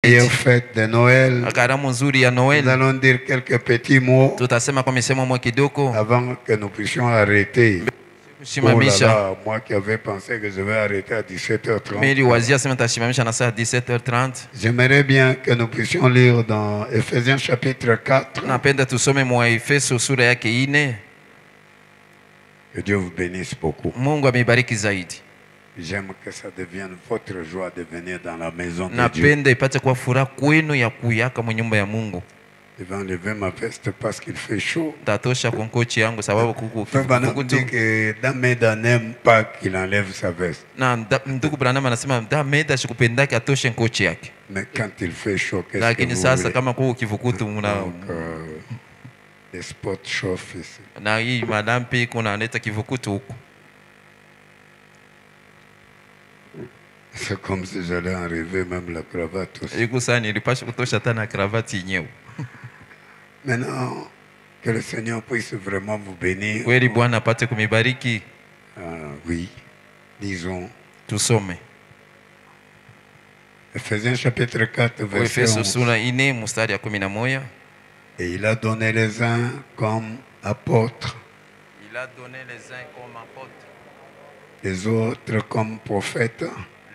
Meilleure fête de Noël. karamu nzuri ya Noel. Nous allons dire quelques petits mots Tutasema kwa misemo mwa kidogo avant que nous puissions arrêter. Oh là kusimamisha. là, moi qui avais pensé que je vais arrêter à 17h30. Mimi wazia sema tasimamisha na saa 17h30. J'aimerais bien que nous puissions lire dans Ephésiens chapitre 4. Napenda tusome mwa Efeso sura yake 4. Que Dieu vous bénisse beaucoup. Mungu amebariki zaidi. J'aime que ça devienne votre joie de venir dans la maison de Dieu. Napenda ipate kuwa furaha kwenu ya kuyaka mwa nyumba ya Mungu. Je vais enlever ma veste parce qu'il fait chaud. Tatosha kwa kochi yangu sababu kuku. On dit que Dameda n'aime pas qu'il enlève sa veste. Na ndugu Branham anasema Dameda sikupendaki atoshe kochi yake. Mais quand il fait chaud, qu'est-ce que Lakini vous sasa voulez? kama kuko kivukutu mna Les spots chauffent ici. na hii madampi kuna leta kivukutu huko. C'est comme si j'allais enlever même la cravate aussi. Iko sana nilipasha kutosha tena kravati yenyewe. Maintenant, que le Seigneur puisse vraiment vous bénir. Kweli Bwana apate kumibariki. Oui, disons. Tusome. Ephésiens chapitre 4, verset Efeso 11. sura 4 mstari ya 11. Et il a donné les uns comme apôtres, Il a donné les uns comme apôtres, les autres comme prophètes,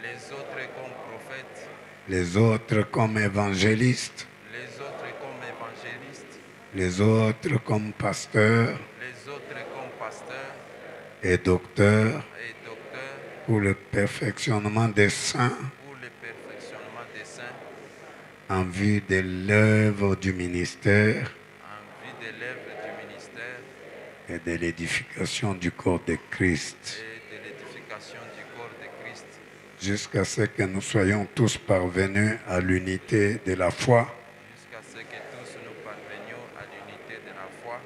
les autres comme prophètes, les autres comme évangélistes, les autres comme évangélistes, les autres comme pasteurs les autres comme pasteurs et docteurs et docteurs pour le perfectionnement des saints pour le perfectionnement des saints en vue de l'œuvre du ministère en vue de l'œuvre du ministère et de l'édification du corps de Christ, et de l'édification du corps de Christ, jusqu'à ce que nous soyons tous parvenus à l'unité de la foi jusqu'à ce que tous nous parvenions à l'unité de la foi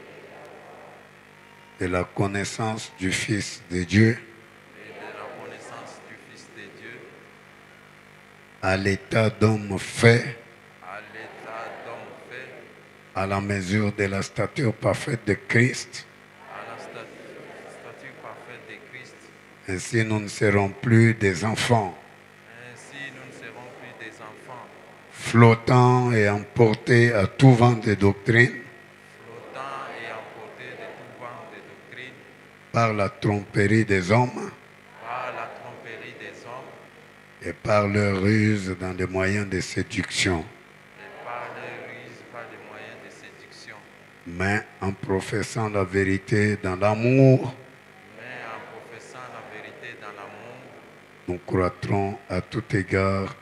et la connaissance du Fils de Dieu, et de la connaissance du Fils de Dieu, à l'état d'homme fait à l'état d'homme fait, à la mesure de la stature parfaite de Christ. à la statue parfaite de Christ. Ainsi nous ne serons plus des enfants Ainsi nous ne serons plus des enfants flottants et emportés à tout vent de doctrine flottants et emportés de tout vent de doctrine par la tromperie des hommes par la tromperie des hommes et par leur ruse dans des moyens de séduction, et par leur ruse par des moyens de séduction, mais en professant la vérité dans l'amour, mais en professant la vérité dans l'amour, nous croîtrons à tout égard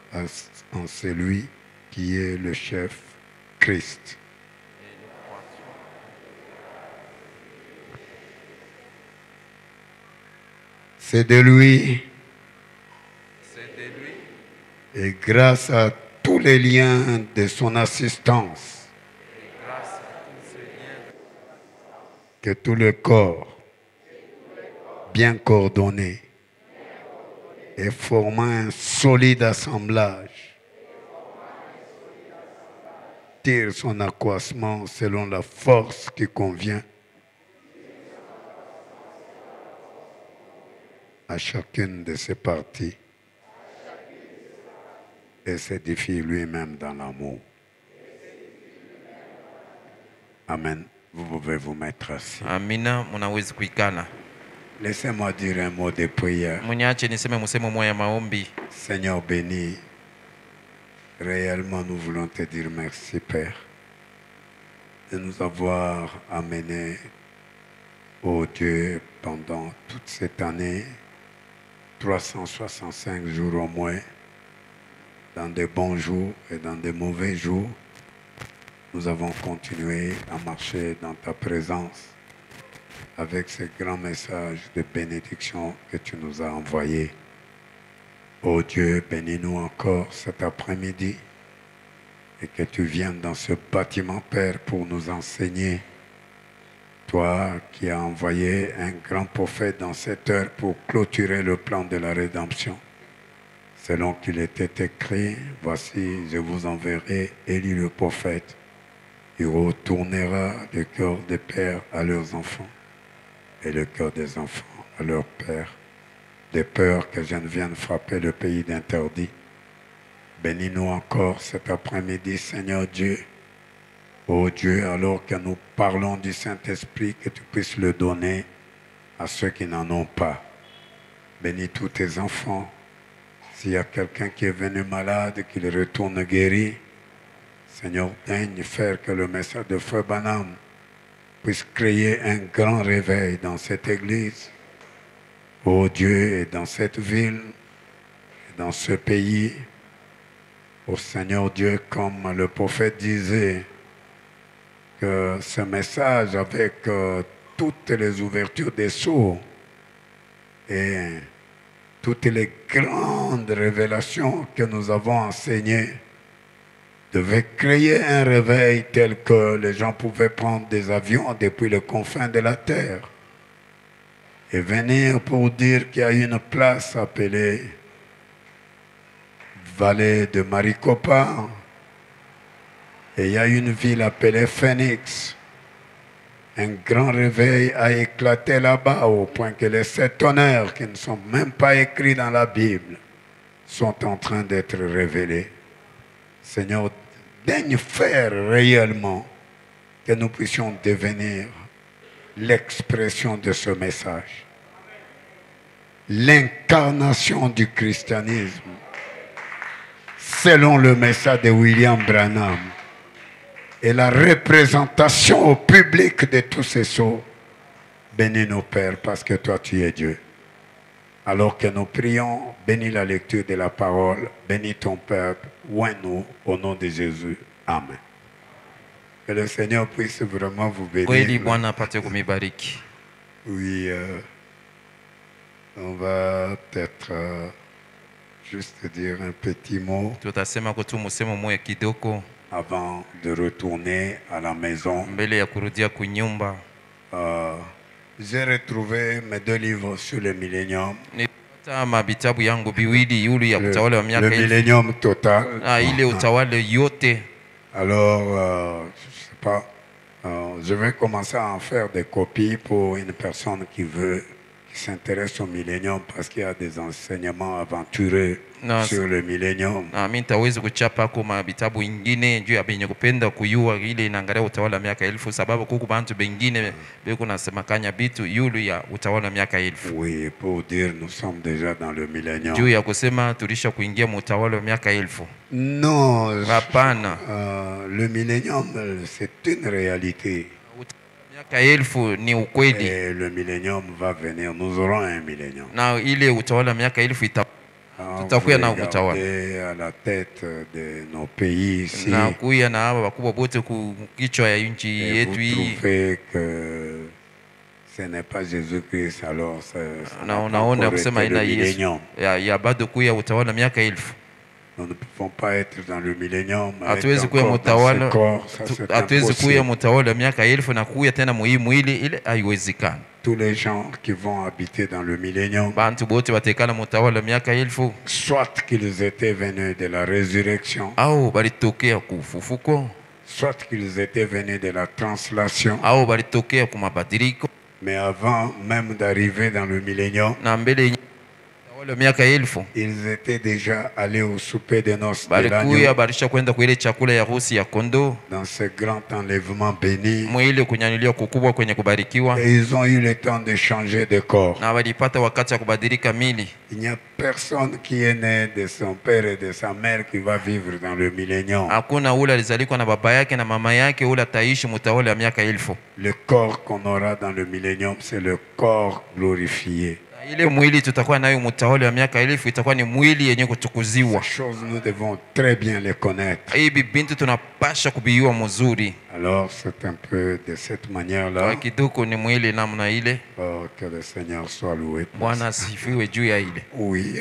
en celui qui est le chef, Christ. et nous croîtrons. C'est de lui C'est de lui et grâce à tous les liens de son assistance et grâce à tous ces liens que tout le corps, bien coordonné et formant un solide assemblage, tire son accroissement selon la force qui convient à chacune de ses parties et s'édifie lui-même dans l'amour. Amen. Vous pouvez vous mettre assis. Amina, munaweza kuikana. Laissez-moi dire un mot de prière. Mniache niseme msemo moya maombi. Seigneur béni, réellement nous voulons te dire merci Père de nous avoir amenés, ô Dieu, pendant toute cette année, 365 jours au moins, dans des bons jours et dans des mauvais jours. Nous avons continué à marcher dans ta présence avec ce grand message de bénédiction que tu nous as envoyé. Ô Dieu, bénis-nous encore cet après-midi et que tu viennes dans ce bâtiment, Père, pour nous enseigner. Toi qui as envoyé un grand prophète dans cette heure pour clôturer le plan de la rédemption. Selon qu'il était écrit, voici, je vous enverrai Élie le prophète. Il retournera le cœur des pères à leurs enfants et le cœur des enfants à leurs pères. De peur que je ne vienne frapper le pays d'interdit. Bénis-nous encore cet après-midi, Seigneur Dieu. Oh Dieu, alors que nous parlons du Saint-Esprit, que tu puisses le donner à ceux qui n'en ont pas. Bénis tous tes enfants. S'il y a quelqu'un qui est venu malade, qu'il retourne guéri, Seigneur, daigne faire que le message de Frère Branham puisse créer un grand réveil dans cette église. Oh Dieu, et dans cette ville, et dans ce pays. Oh Seigneur Dieu, comme le prophète disait, que ce message avec toutes les ouvertures des sceaux et toutes les grandes révélations que nous avons enseignées devait créer un réveil tel que les gens pouvaient prendre des avions depuis les confins de la terre et venir pour dire qu'il y a une place appelée Vallée de Maricopa et il y a une ville appelée Phoenix. Un grand réveil a éclaté là-bas au point que les 7 tonnerres qui ne sont même pas écrits dans la Bible sont en train d'être révélés. Seigneur, daigne faire réellement que nous puissions devenir l'expression de ce message. L'incarnation du christianisme selon le message de William Branham et la représentation au public de tous ces sceaux. Bénis nos pères parce que toi tu es Dieu. Alors que nous prions, bénis la lecture de la parole, bénis ton peuple, oins-nous au nom de Jésus. Amen. Que le Seigneur puisse vraiment vous bénir. Oui, on va peut-être juste dire un petit mot avant de retourner à la maison. J'ai retrouvé mes 2 livres sur le millénium. Le millénium total. Alors, je sais pas, je vais commencer à en faire des copies pour une personne qui s'intéresse au millénium parce qu'il y a des enseignements aventureux sur le millénium. Nitaweza kuchapa kwa vitabu ingine juu ya benye kupenda kuyua ile inaangalia utawala miaka 1000 sababu kuku bantu bengine beko nasemakanya bitu yulu ya utawala miaka 1000. Oui, pour dire nous sommes déjà dans le millénium. Juu ya kusema tulisha kuingia mutawala miaka 1000. Non. Hapana. Le millénium c'est une réalité. Et le millénium va venir, nous aurons un millénium. Na ile utawala miaka 1000 tutakuwa na utawala. À la tête de nos pays ici. Na kuya na hapa wakubwa wote kichwa ya nchi yetu hii. Vous trouvez que ce n'est pas Jésus-Christ alors na unaona kusema ina Yesu ya bado kuya utawala miaka 1000. Nous ne pouvons pas être dans le millénium. Hatuwezi kuya mutawala, hatuwezi kuya mutawala miaka 1000 na kuya tena mwili ile haiwezekani. Tous les gens qui vont habiter dans le millénium, bantu bote batekana mutawala miaka 1000, soit qu'ils étaient venus de la résurrection, au balitokea kufufuko, soit qu'ils étaient venus de la translation, au balitokea kumabadiliko. Mais avant même d'arriver dans le millénium, na mbele miaka 1000 ils étaient déjà allés au souper de noces de l'agneau, balisha kwenda kwa ile chakula ya harusi ya kondoo, dans ce grand enlèvement béni, mwile kunyanyuliwa kukubwa kwenye kubarikiwa. Et ils ont eu le temps de changer de corps. Na walipata wakati ya kubadilika mili. Il n'y a personne qui est né de son père et de sa mère qui va vivre dans le millénium. Hakuna ule alizalikwa na baba yake na mama yake ule ataishi mutawala ya miaka 1000. Le corps qu'on aura dans le millénium, c'est le corps glorifié. Ile mwili tutakuwa nayo mutawala ya miaka 1000 itakuwa ni mwili yenye kutukuziwa. Ces choses nous devons très bien les connaître. Hivi bintu tunapasha kubiyua mzuri. Alors c'est un peu de cette manière-là. Kwa kiduko ni mwili namna ile. Oh, que le Seigneur soit loué. Bwana asifiwe juu ya ile. Oui.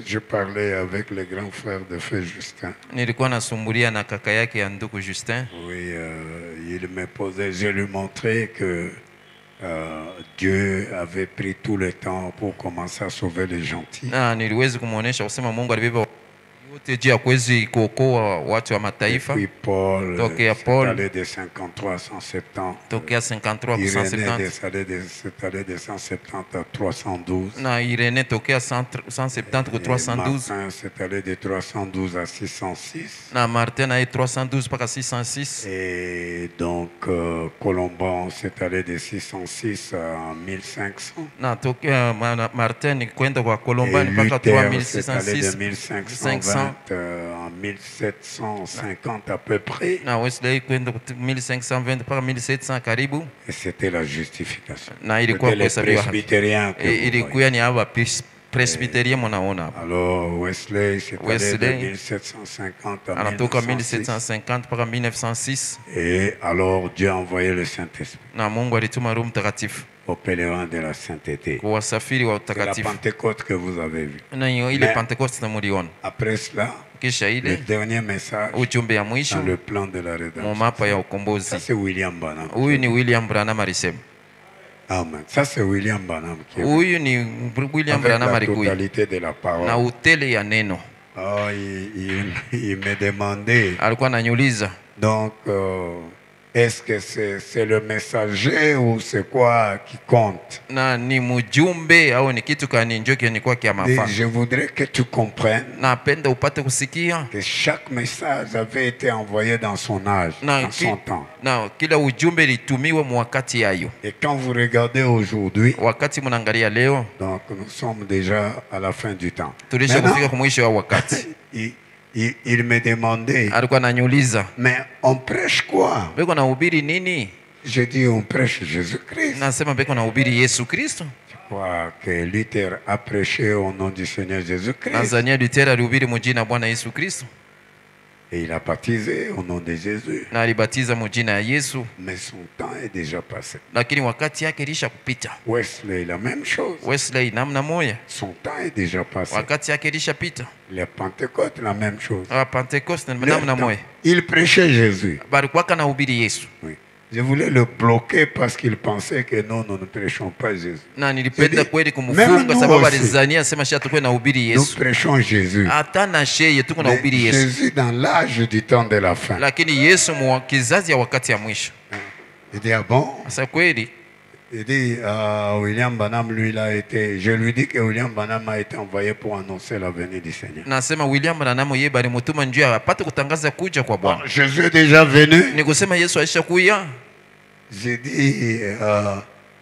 Je parlais avec le grand frère de Feu Justin. Nilikuwa nasumbulia na kaka yake ya ndugu Justin. Oui, il me posait, je lui montrais que Dieu avait pris tout le temps pour commencer à sauver les gentils. Na niliweza kumuonesha kusema Mungu alibeba wote juu ya kuwezi kuokoa watu wa Et mataifa. puis Paul, Tokea c'est Paul. allé de 53 à 170. Tokea 53 ku Irénée, 170 c'est allé de 170 à 312. na Irene tokea 170 ku Et 312 Martin, c'est allé de 312 à 606. na Martin naye 312 mpaka 606 Et donc, Colomban, c'est allé de 606 à 1500. na tokea Martin kwenda kwa Et Colombani mpaka Luther, c'est allé de 3620 1520 en 1750 à peu près. na Wesley kwenda ku 1520 mpaka 1700 karibu, Et c'était la justification. na ilikuwa C'était les kuhesabiwa haki. presbytériens que vous voyez. Ilikuwa ni hapa presbyteria mnaona hapa. Alors, Wesley, c'est allé de Wesley, 1750 à anatoka 1906. 1750 mpaka 1906 Et alors, Dieu a envoyé le Saint-Esprit na Mungu alituma Roho Mtakatifu aux pèlerins de la sainteté. kwa wasafiri wa C'est la utakatifu. Pentecôte que vous avez vue. Na hiyo ile Mais- Pentecost muliona. Après cela, Kisha le ile dernier message ujumbe ya dans mwisho le plan de la mu rédemption. mapa ya Ça, ukombozi. c'est William Branham. Huyu ni William Branham alisema. Amen. Ça, c'est William Branham qui est Huyu ni William avec Branham la alikuya totalité de la na parole. utele ya neno. Oh, il me demandait, Alikuwa ananiuliza, donc, est-ce que c'est le messager ou c'est quoi qui compte? na ni mjumbe au ni kitu kani njo kilikuwa kia Et mafaa. je voudrais que tu comprennes Napenda upate kusikia que chaque message avait été envoyé dans son âge, na, dans son temps. na kila ujumbe litumiwe mwakati yayo. Et quand vous regardez aujourd'hui, Wakati mnaangalia leo donc nous sommes déjà à la fin du temps. tulisha Maintenant, kufika kwa mwisho wa wakati. il me demandait, Alikuwa ananiuliza, mais on prêche quoi? beko nahubiri nini? Je dis, on prêche Jésus-Christ. Nasema beko nahubiri Yesu Kristo. Je crois que Luther a prêché au nom du Seigneur Jésus-Christ. Tanzania Luther alihubiri mujina Bwana Yesu Kristo Et il a baptisé au nom de Jésus. na alibatiza mujina ya Yesu, Mais son temps est déjà passé. lakini wakati yake ilisha kupita. Wesley, la même chose. Wesley namna moya, Son temps est déjà passé. wakati yake ilishapita. Les Pentecôtes, la même chose. Pentecost Leur namna temps, moya, il prêchait Jésus. balikuwa kanahubiri Yesu, Oui. Je voulais le bloquer parce qu'il pensait que non, nous ne prêchons pas Jésus. na nilipenda Sidi, kweli même kumfunga nous sababu aussi. alizania sema sha tukwe nahubiri Nous Yesu, prêchons Jésus. hata na sheye tuko Mais nahubiri Yesu, Jésus dans l'âge du temps de la fin. lakini Yesu mu kizazi ya wakati ya mwisho. Il dit, ah bon? Sasa kweli Il dit, William Branham, lui, il a été... Je lui dis que William Branham a été envoyé pour annoncer la venue du Seigneur. nasema William Branham yeye bali mutuma njoo apate kutangaza kuja kwa Bon, Bwana. Jésus est déjà venu. Ni kusema Yesu alishakuya. J'ai dit,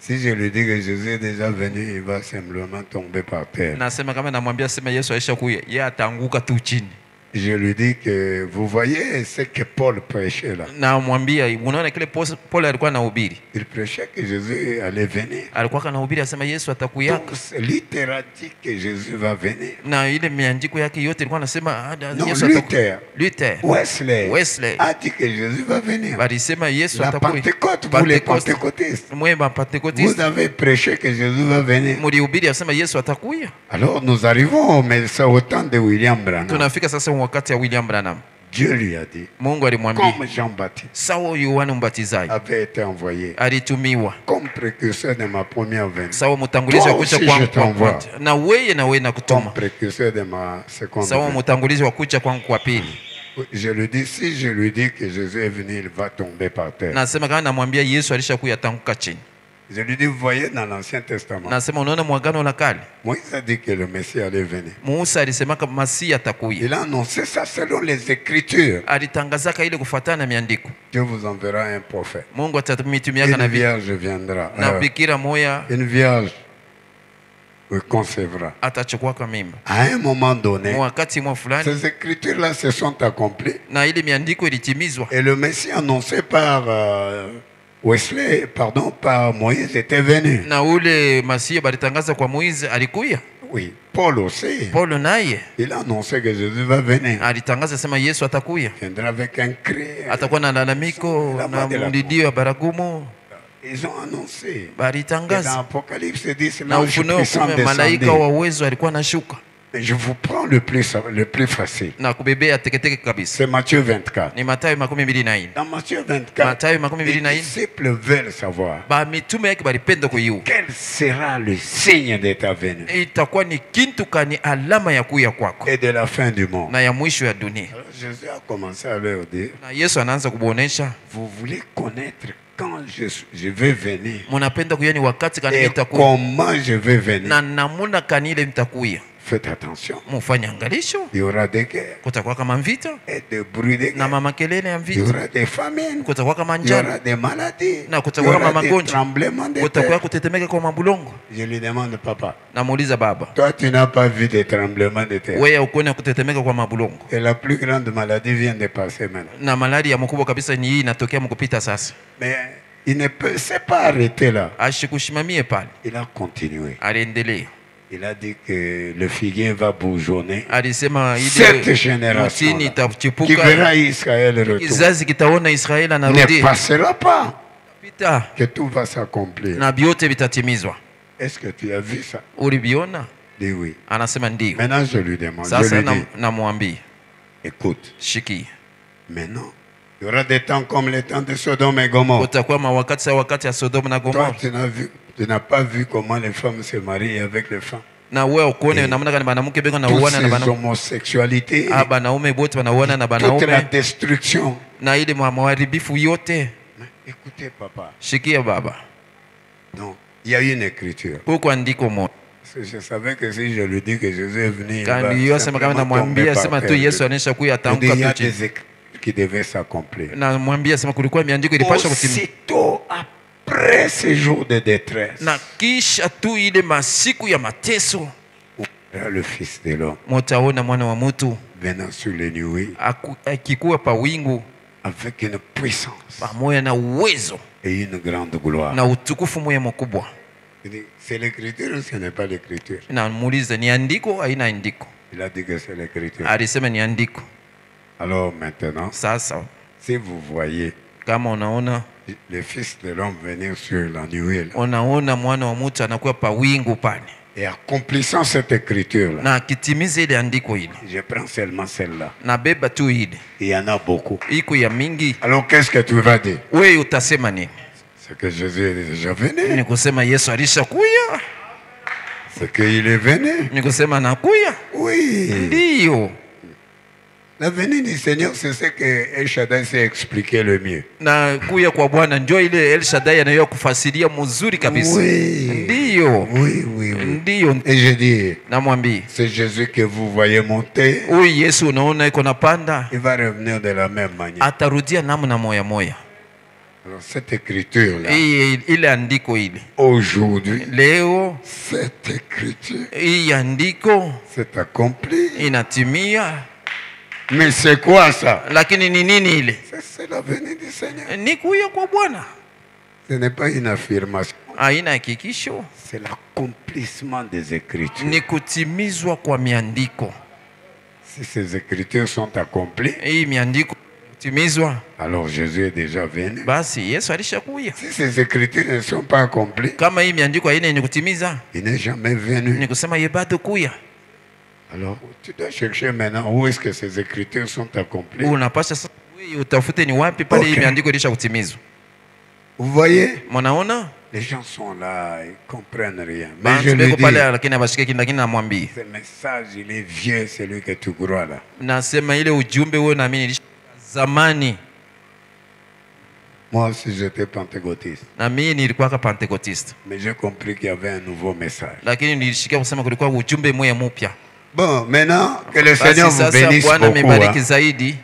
si je lui dis que Jésus est déjà venu, il va simplement tomber par terre. Nasema kama namwambia sema Yesu alishakuya, yeye ataanguka tu chini. Je lui dis que vous voyez ce que Paul prêchait là. Namwambia unaona kile Paul alikuwa anahubiri. Il prêchait que Jésus allait venir. Alikuwa anahubiri asema Yesu atakuya. Donc, c'est littéralement dit que Jésus va venir. Na ile miandiko yake yote ilikuwa anasema Non, Yesu Luther, Luther Wesley a dit que Jésus va venir. balisema Yesu La atakuya. Pentecôte, vous les pentecôtistes, Mwema vous Pentecôtiste avez prêché que Jésus va venir. mulihubiri asema Yesu atakuya. Alors nous arrivons au temps de William Branham. Tunafika sasa wakati ya William Branham. Dieu lui a dit, Mungu alimwambia comme Jean-Baptiste sawa Yohana Mbatizaji avait été envoyé alitumiwa comme précurseur de ma première venue, sawa mtangulizi wa kuja Toi aussi kwangu je t'envoie. kwa kwanza, na wewe comme nakutuma précurseur de ma seconde sawa venue. mtangulizi wa kuja kwangu kwa pili. Je lui dis, si je lui dis que Jésus est venu, il va tomber par terre. Nasema kama namwambia Yesu alishakuya atanguka chini. Je lui dis, vous voyez dans l'Ancien Testament, Nasema unaona mwagano la kale, Moïse a dit que le Messie allait venir. Musa alisema kama Masihi atakuya, Il a annoncé ça selon les Écritures. alitangazaka ile kufuatana na miandiko. Dieu vous enverra un prophète. Mungu atamitumiaka Une na vierge viendra. na bikira moya Une vierge vous concevra. atachukuaka mimba À un moment donné, wakati mwa fulani, ces Écritures-là se sont accomplies. na ile miandiko ilitimizwa, Et le Messie annoncé par par Moïse était venu. na ule Masihi balitangaza kwa Moizi alikuya. Oui, Paul aussi. Paulo naye Il a annoncé que Jésus va venir. alitangaza sema Yesu atakuya, Il viendra avec un cri. atakuwa na lalamiko na mlidio ya baragumu. Ils ont annoncé. Et dans Balitangaza Apocalypse 10, na l'ange Ufunuo puissant 10 malaika wa descendait. uwezo alikuwa anashuka. Mais je vous prends le plus facile. na kubebea teketeke kabisa. C'est Matthieu 24. Ni Mathayo 24. Dans Matthieu 24, Mathayo les 24 disciples veulent savoir ba mitume yake balipenda kuyua quel sera le signe de ta venue itakuwa ni kintu kani alama ya kuya kwako et de la fin du monde. na ya mwisho ya dunia. Alors Jésus a commencé à leur dire, Na Yesu anaanza kubonesha, vous voulez connaître quand je vais venir munapenda kujua ni wakati kani et nitakuya comment je vais venir. na namuna kani ile mtakuya. Faites attention. Mufanye angalisho, Il y aura des guerres kutakuwa kama mvita et des bruits de na guerre. makelele ya Il y mvita, aura des famines. kutakuwa kama Il y aura njala des maladies. na Il y kutakuwa kama aura des magonjwa, tremblements de kutakuwa terre. kutetemeka kwa mabulongo. Je lui demande, papa, Namuuliza baba, toi tu n'as pas vu des tremblements de terre. wewe ukuona kutetemeka kwa mabulongo? Et la plus grande maladie vient de passer maintenant. Na malaria mkubwa kabisa ni hii inatokea mkupita sasa. Mais il ne s'est pas arrêté là. Ashikushimamie pale, Il a continué. aliendelea. Il a dit que le figuier va bourgeonner. Alisema Cette ile génération mtini qui itachipuka, verra Israël retourner kizazi kitaona Israeli ne anarudi passera pas, pita que tout va s'accomplir. na vyote vitatimizwa. Est-ce que tu as vu ça? Uliviona? Dis oui. Anasema ndio. Maintenant je lui demande, je Sasa lui dis, namwambia écoute, shiki, maintenant, il y aura des temps comme les temps de Sodome et Gomorrhe. utakuwa mawakati sa wakati ya Sodoma na Toi, Gomora, tu n'as pas vu comment les femmes se marient avec les femmes. na wewe ukuone namna gani banamuke beko na Toutes uana na ces banaume, homosexualités, banaume bote wanauana na toute la banaume destruction. na ile maharibifu yote. Mais écoutez, papa, Shikia baba, donc, il y a une écriture. huko andiko moja Parce que je savais que si je lui dis que Jésus est venu, il va kandi yo sema kama simplement tomber namwambia par sema tu terre. Yesu anesha kuya Je dis, il y atamka a tu des chini, écrits qui devaient s'accomplir. namwambia sema kulikuwa miandiko ilipaswa kutimia, Aussitôt après ces jours de détresse, na kisha tu ile masiku ya mateso le Fils de l'homme mutaona mwana wa mtu venant sur les nuées akikuwa pa wingu avec une puissance pamoja na uwezo et une grande gloire. na utukufu moya mkubwa. Il dit, c'est l'écriture ou ce n'est pas l'écriture? Na muuliza ni andiko aina andiko? Il a dit que c'est l'écriture. Alisema ni andiko. Alors maintenant, Sasa si vous voyez kama unaona le Fils de l'homme venir sur la nuée là, unaona mwana wa mtu anakuwa pa wingu pale et accomplissant cette écriture là, na akitimiza ile andiko ile, je prends seulement celle-là. na beba tu ile, Il y en a beaucoup. iko ya mingi. Alors qu'est-ce que tu vas dire? Wewe utasema nini? C'est que Jésus est déjà venu. Ni kusema Yesu alishakuya? C'est qu'il est venu. Ni kusema nakuya? Oui. Ndio. La venue du Seigneur, c'est ce que El Shaddai s'est expliqué le mieux. Na kuya kwa Bwana ndio ile El Shaddai anayo kufasiria mzuri kabisa. Oui. Ndio. Oui, oui, oui. Ndio. Et je dis, Namwambia c'est Jésus que vous voyez monter. huyu Yesu unaona iko napanda, Il va revenir de la même manière. atarudia namna moya moya. Alors cette écriture-là, Ile andiko ile aujourd'hui, leo, cette écriture hii andiko s'est accomplie. inatimia. Mais c'est quoi ça? Lakini ni nini ile? C'est la venue du Seigneur. Ni kuya kwa Bwana, Ce n'est pas une affirmation. haina hakikisho, C'est l'accomplissement des Écritures. ni kutimizwa kwa miandiko. Si ces Écritures sont accomplies, Hii miandiko kutimizwa, alors Jésus est déjà venu. basi Yesu alishakuya. Si ces Écritures ne sont pas accomplies, Kama hii miandiko haina ni kutimiza, il n'est jamais venu. ni kusema ye bado kuya. Alors tu dois chercher maintenant où est-ce que ces Écritures sont accomplies. Unapasha sasa wewe utafute ni wapi pale hii Okay. miandiko ilisha kutimizwa. Vous voyez, Mnaona? les gens sont là, ils ne comprennent rien. Mais je Bantu le beko dis, pale lakini abashike kinda lakini namwambia. ce message, il est vieux, celui que tu crois là. Nasema ile ujumbe wewe naamini ilisha zamani. Moi aussi, j'étais pentecôtiste. Na mimi nilikuwa ka Pentecost. Mais j'ai compris qu'il y avait un nouveau message. Lakini nilishika kusema kulikuwa ujumbe moya mpya. Bon, maintenant, que le Basi Seigneur vous sasa bénisse Bwana beaucoup. amebariki Hein. zaidi.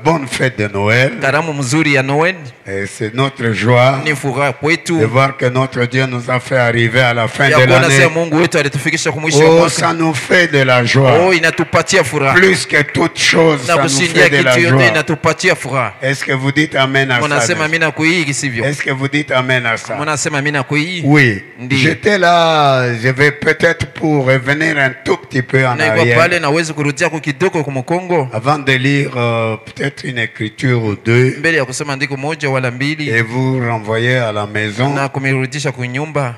Bonne fête de Noël. Karamu mzuri ya Noel. Et c'est notre joie Ni furaha de kwetu voir que notre Dieu nous a fait arriver à la fin ya de kuona sasa l'année. Mungu wetu alitufikisha kwa mwisho wa Oh, mwaka. ça nous fait de la joie. Oh, inatupatia furaha. Plus que toute chose, Na ça nous kushindia fait de la kitu yote joie. inatupatia furaha. Est-ce que vous dites Amen à Mnasema ça? amina kuhii sivyo? Est-ce que vous dites Amen à ça? Mnasema amina kuhii? Oui. Ndiyo. J'étais là, je vais peut-être pour revenir un tout petit peu en Na iko arrière. pale naweza kurudia kwa kidogo kwa Mkongo Avant de lire peut-être une écriture ou deux mbele ya kusema andiko moja wala mbili et vous renvoyer à la maison. na kumirudisha kwa nyumba.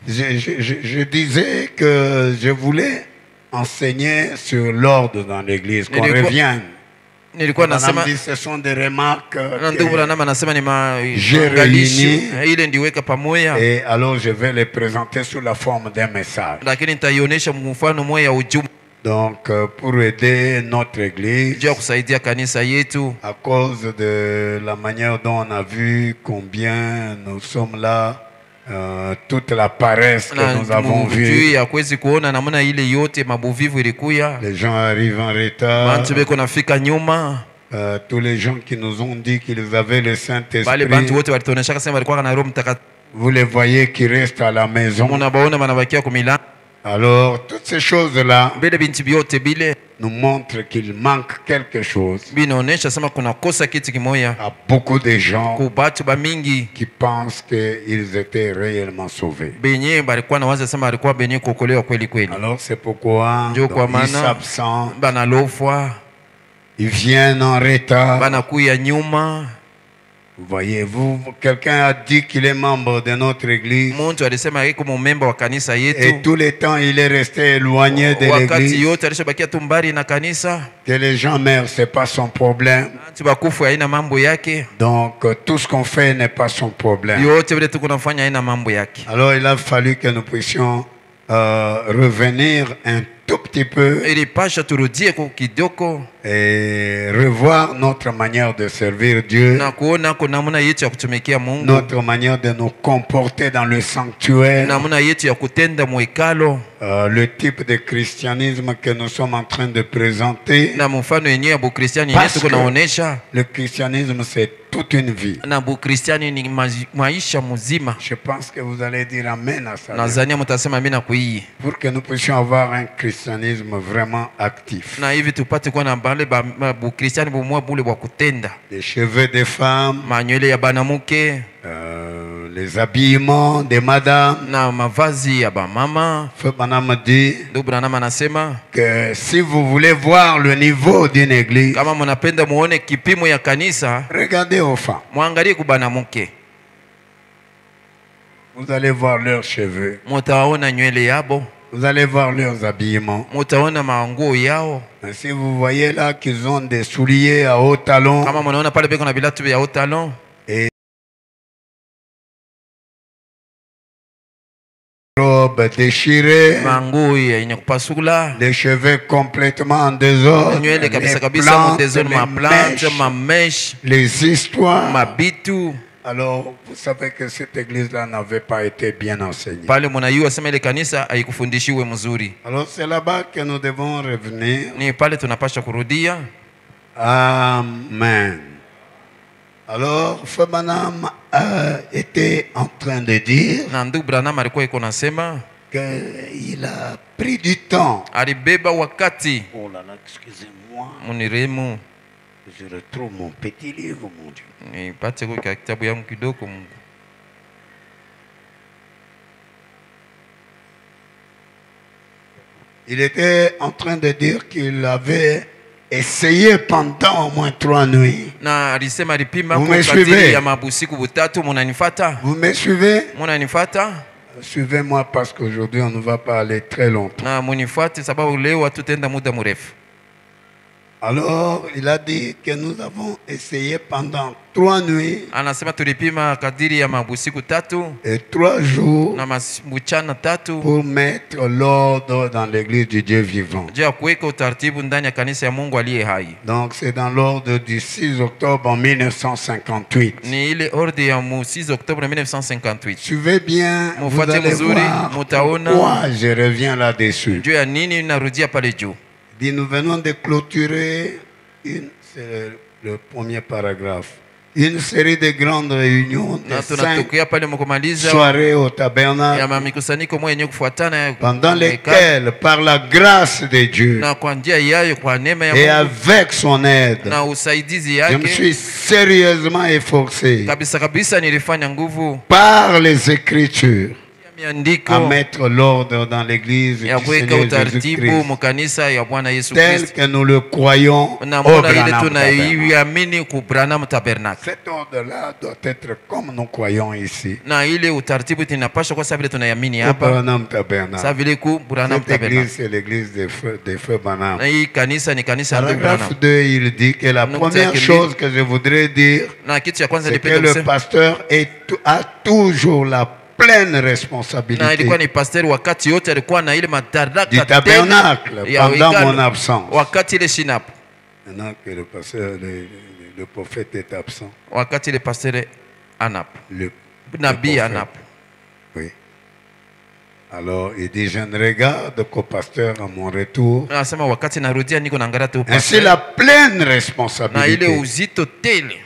Je disais que je voulais enseigner sur l'ordre dans l'église, qu'on revienne. Nilikuwa nasema Madame dit, ce sont des remarques na ndugu Branham anasema ni J'ai maangalisho réuni. ile ndiweka pamoja, et alors je vais les présenter sous la forme d'un message. lakini nitaionyesha mfano mmoja ya ujumbe Donc pour aider notre église, juu ya kusaidia kanisa yetu, à cause de la manière dont on a vu combien nous sommes là, toute la paresse que nous avons juu vue. ya kuwezi kuona namna ile yote mabuvivu ilikuya, Les gens arrivent en retard. bantu beko nafika nyuma, Tous les gens qui nous ont dit qu'ils avaient le bale Saint-Esprit, bantu wote walituonesha kama walikuwa na Roho Mtakatifu, vous les voyez qui restent à la maison. munabaona banabakia kumila. Alors, toutes ces choses-là Bile binti byote bile nous montrent qu'il manque quelque chose binaonesha sema kuna kosa kitu kimoya à beaucoup de gens ku batu bamingi qui pensent qu'ils étaient réellement sauvés. benye balikuwa nawaza sema balikuwa benye kuokolewa kweli kweli, Alors, c'est pourquoi ndio kwa donc, ils maana s'absentent, banalofwa ils viennent en retard. banakuya nyuma. Voyez-vous, quelqu'un a dit qu'il est membre de notre église Muntu alisema yeye kama memba wa kanisa yetu, et tout le temps il est resté éloigné de wakati l'église. yote alishabakia tu mbali na kanisa. Que les gens meurent, c'est pas son problème. Bantu bakufu haina mambo yake, Donc tout ce qu'on fait n'est pas son problème. yote vile tuko nafanya haina mambo yake. Alors il a fallu que nous puissions revenir un tout petit peu Ilipasha turudie kwa kidogo et revoir notre manière de servir Dieu, na kuona kuna namna yetu ya kutumikia Mungu, notre manière de nous comporter dans le sanctuaire, namna yetu ya kutenda mwekalo, le type de christianisme que nous sommes en train de présenter. na mfano yenyewe ya Bukristiani Parce yetu que kunaonesha, le christianisme c'est toute une vie. na Bukristiani ni maisha mzima. Je pense que vous allez dire amen à ça. Nadhani mtasema mimi na kuii, Pour que nous puissions avoir un christianisme vraiment actif. na hivi tupate kuwa na bale ba Bukristiani bumwa bule bwa kutenda, Les cheveux des femmes, manywele ya banamuke les habillements des madames. na mavazi ya bamama. Feu Branham dit Ndugu Branham anasema que si vous voulez voir le niveau d'une église, kama mnapenda muone kipimo ya kanisa, regardez aux femmes. mwangalie kubanamuke, Vous allez voir leurs cheveux, mutaona nywele yabo, vous allez voir leurs habillements. mutaona manguo yao. Et si vous voyez là qu'ils ont des souliers à hauts talons, Kama mnaona pale beko na bilatu vya utalon, robes déchirées, manguo yenye kupasula, les cheveux complètement en désordre, nywele les kabisa kabisa mu plantes, désordre, ma les plante, mèches, ma mèche, les histoires. mabitu. Alors, vous savez que cette église-là n'avait pas été bien enseignée. Pale mnayua sema ile kanisa haikufundishiwe mzuri. Alors, c'est là-bas que nous devons revenir. Ni pale tunapasha kurudia. Amen. Alors, Feu Branham était en train de dire Na ndugu Branham alikuwa iko nasema qu'il a pris du temps. alibeba wakati. Oh là là, excusez-moi. Muniremu Je retrouve mon petit livre, mon Dieu. nipate kwa kitabu yangu kidogo Mungu. Il était en train de dire qu'il avait essayé pendant au moins 3 nuits. Na alisema alipima Vous kwa me kadiri suivez? ya mabusiku butatu. Munanifata? Vous me suivez? Munanifata? Suivez-moi parce qu'aujourd'hui on ne va pas aller très longtemps. Na munifuate sababu leo hatutaenda muda mrefu. Alors il a dit que nous avons essayé pendant 3 nuits Anasema tulipima kadiri ya mabusiku tatu et 3 jours na mchana tatu pour mettre l'ordre dans l'église du Dieu vivant. juu ya kuweka utaratibu ndani ya kanisa ya Mungu aliye hai. Donc c'est dans l'ordre du 6 octobre en 1958. Ni ile ordre ya 6 Oktoba 1958. Suivez bien, vous Mufuate allez mzuri, voir mutaona pourquoi je reviens là-dessus. juu ya nini narudia pale juu. Dit, nous venons de clôturer, c'est le premier paragraphe, une série de grandes réunions de Na 5 tunatokea pale mkumaliza soirées au ya tabernacle, mamikusanyiko moja yenye kufuatana pendant lesquelles, par la grâce de Dieu na kwa njia yayo, kwa neema ya et Mungu avec son aide, na usaidizi je me yake suis sérieusement efforcé kabisa kabisa, nilifanya nguvu par les Écritures miandiko à mettre l'ordre dans l'église ya du kuweka Seigneur utaratibu Jésus-Christ, mukanisa ya Bwana Yesu tel Kristo, que nous le croyons au namona ile Branham Tabernacle. tunaiamini ku Branham Tabernacle, Cet ordre-là doit être comme nous croyons ici, na ile utaratibu tunapaswa kwa sababu tunaiamini au hapa Branham sasa Tabernacle. vile ku Branham Cette église, Tabernacle, c'est l'église des frères Branham. na hii kanisa ni kanisa ya ndugu Paragraphe Branham. 2, il dit que la Nukta première yake chose que je voudrais dire, Na kitu cha kwanza c'est que nipenda le kusema, pasteur a toujours la pleine na responsabilité ilikuwa ni pastori wakati yote alikuwa na ile du madaraka tena tabernacle ya pendant mon hekalu absence. wakati ile shinapo, Maintenant que le pasteur, le prophète est absent, wakati ile pastori anapo, le nabii prophète, anapo. oui. Alors il dit, je ne regarde qu'au pasteur à mon retour. Anasema wakati narudia niko naangalia tu Ainsi pastori la pleine na ile responsabilité. uzito tele,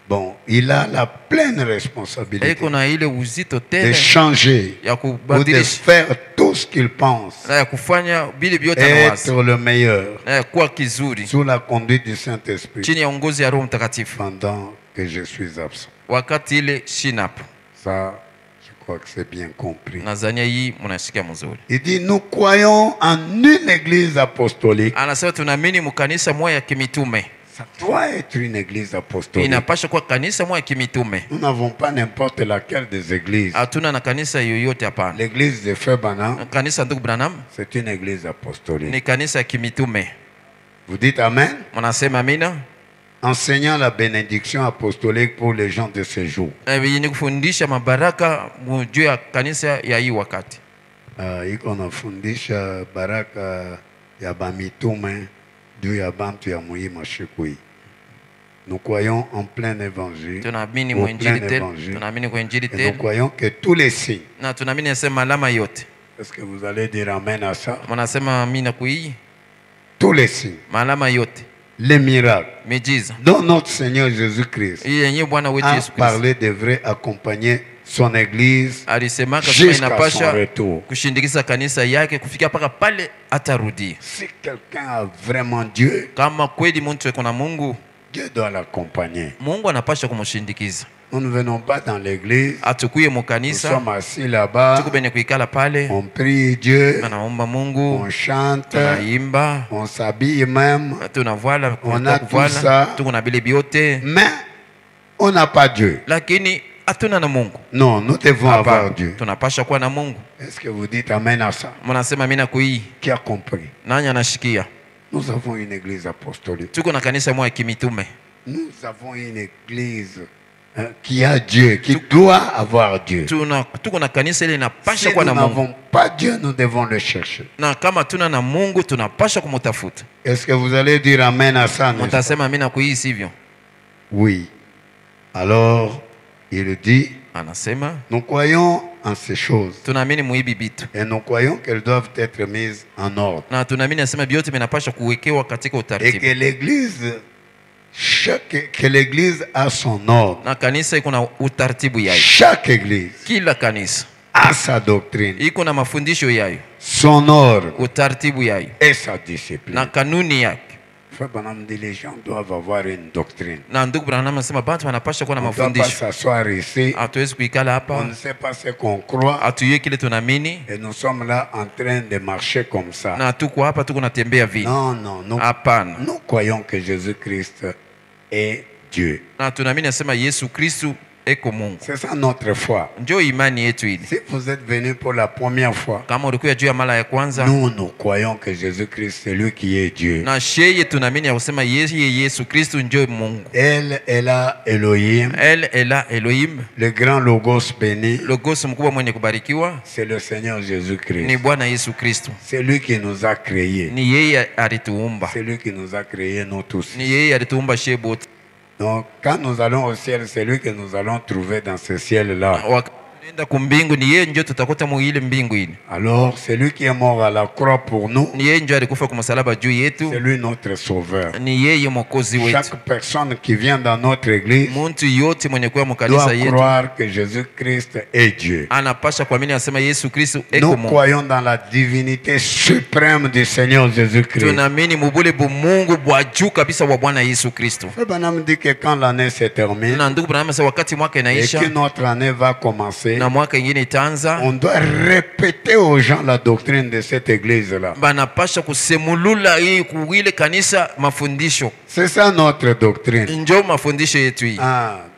Bon, il a la pleine responsabilité iko na ile uzito de tele changer ya ou de kubadilisha faire tout ce qu'il pense, na ya kufanya bili vyote anawaza être le meilleur na ya kuwa kizuri sous la conduite du Saint-Esprit chini ya uongozi ya Roho Mtakatifu pendant que je suis absent. wakati ile shinapo. Ça, je crois que c'est bien compris. Nadhania hii mnasikia mzuri. Il dit, nous croyons en une église apostolique. Anasema tunaamini mkanisa moja ya kimitume, Ça doit être une église apostolique. inapasha kuwa kanisa moja ya kimitume. Nous n'avons pas n'importe laquelle des églises. Hatuna na kanisa yoyote hapana. L'église de Frère Branham, Kanisa ndugu Branham c'est une église apostolique. ni kanisa ya kimitume. Vous dites Amen? Mnasema amina? Enseignant la bénédiction apostolique pour les gens de ce jour. Yenye kufundisha mabaraka juu ya kanisa ya hii wakati. Iko nafundisha baraka ya bamitume juu ya bantu ya muhimu shikui. Nous croyons en plein évangile. Tunaamini Au mwenjili plein tele, évangile. tunaamini kwa injili Et nous tele, croyons que tous les signes. na tunaamini nasema alama yote. Est-ce que vous allez dire Amen à ça? Mnasema amina kwa hii? Tous les signes, Malama yote, les miracles miujiza dont notre Seigneur Jésus-Christ hii yenyewe Bwana wetu a Yesu Kristo parlé devrait accompagner son église alisema kama jusqu'à son inapasha retour. kushindikiza kanisa yake kufikia mpaka pale atarudia. Si quelqu'un a vraiment Dieu, Kama kweli mtu yuko na Mungu, Dieu doit l'accompagner. Mungu anapasha kumshindikiza. Nous ne venons pas dans l'église, Atukuye nous mukanisa, sommes assis là-bas, tuko benye kuikala pale, on prie Dieu, tunaomba Mungu, on chante, tunaimba, on s'habille même, tunavala, On a tout ça. kuvala, tuko na bile biote, mais on n'a pas Dieu. lakini hatuna na Mungu. Non, nous devons avoir Hapana, Dieu. tunapasha kuwa na Mungu. Est-ce que vous dites Amen à ça? Mnasema mimi na kui, Qui a compris? nani anashikia? Nous avons une église apostolique. Tuko na kanisa moja kimitume. Nous avons une église qui a Dieu, qui doit avoir Dieu. Tuko na kanisa ile Si inapasha nous kuwa na Mungu. n'avons pas Dieu, nous devons le chercher. Na kama tuna na Mungu tunapasha kumtafuta. Est-ce que vous allez dire Amen à ça? n'est-ce pas? Mtasema mimi na kui sivyo? Oui. Alors, il dit, Anasema nous croyons en ces choses tunaamini muibi bitu. et nous croyons qu'elles doivent être mises en ordre. Na tunaamini nasema vyote vinapaswa kuwekewa katika Et utaratibu. que l'église, que l'église a son ordre. Na kanisa iko na utaratibu yayo. Chaque église Kila kanisa a sa doctrine, iko na mafundisho yayo, son ordre utaratibu yayo et sa discipline. na kanuni yake. Frère Branham dit les gens doivent avoir une doctrine. Na ndugu Branham anasema bantu wanapaswa kuwa na On ne doit pas mafundisho. s'asseoir ici. Hatuwezi kuikala On hapa, ne sait pas ce qu'on croit. hatujue kile tunaamini, Et nous sommes là en train de marcher comme ça. na tuko hapa tuko natembea vile. Non, non, nous, Hapana. nous croyons que Jésus-Christ est Dieu. Na tunaamini nasema Yesu Kristu eko Mungu. C'est ça notre foi. Ndio imani yetu ile. Si vous êtes venu pour la première fois, Kama ulikuwa juu ya mara ya kwanza, nous croyons que Jésus-Christ c'est lui qui est Dieu. na sheye tunaamini ya kusema yeye Yesu Kristu ndio Mungu. Elle est là, Elohim, El Ela Elohim, le grand logos béni, Logos mkubwa mwenye kubarikiwa c'est le Seigneur ni Jésus-Christ. Bwana Yesu Kristu. C'est lui qui nous a créés. Ni yeye alituumba, C'est lui qui nous a créés, nous tous. ni yeye alituumba sheye bote. Donc, quand nous allons au ciel, c'est lui que nous allons trouver dans ce ciel-là. Tunaenda kumbingu, ni yeye ndio tutakuta mu ile mbingu ile. Alors, c'est lui qui est mort à la croix pour nous. Ni yeye ndio alikufa kwa msalaba juu C'est yetu, lui notre sauveur. ni yeye mwokozi wetu. Chaque personne qui vient dans notre église Muntu yote mwenye kuwa doit mkanisa yetu croire que Jésus-Christ est Dieu. anapasha kuamini asema Yesu Kristu eko Nous Mungu. croyons dans la divinité suprême du Seigneur Jésus-Christ. Tunaamini mubule bumungu bwa juu kabisa wa Bwana Yesu Kristo. Frère Branham dit que quand l'année se termine Na ndugu Branham sasa wakati mwaka et inaisha que notre année va commencer, commencer. na mwaka ingine itaanza, On doit répéter aux gens la doctrine de cette église-là. banapasha kusemulula hii kuile kanisa mafundisho. C'est ça notre doctrine. Njo mafundisho yetu hii.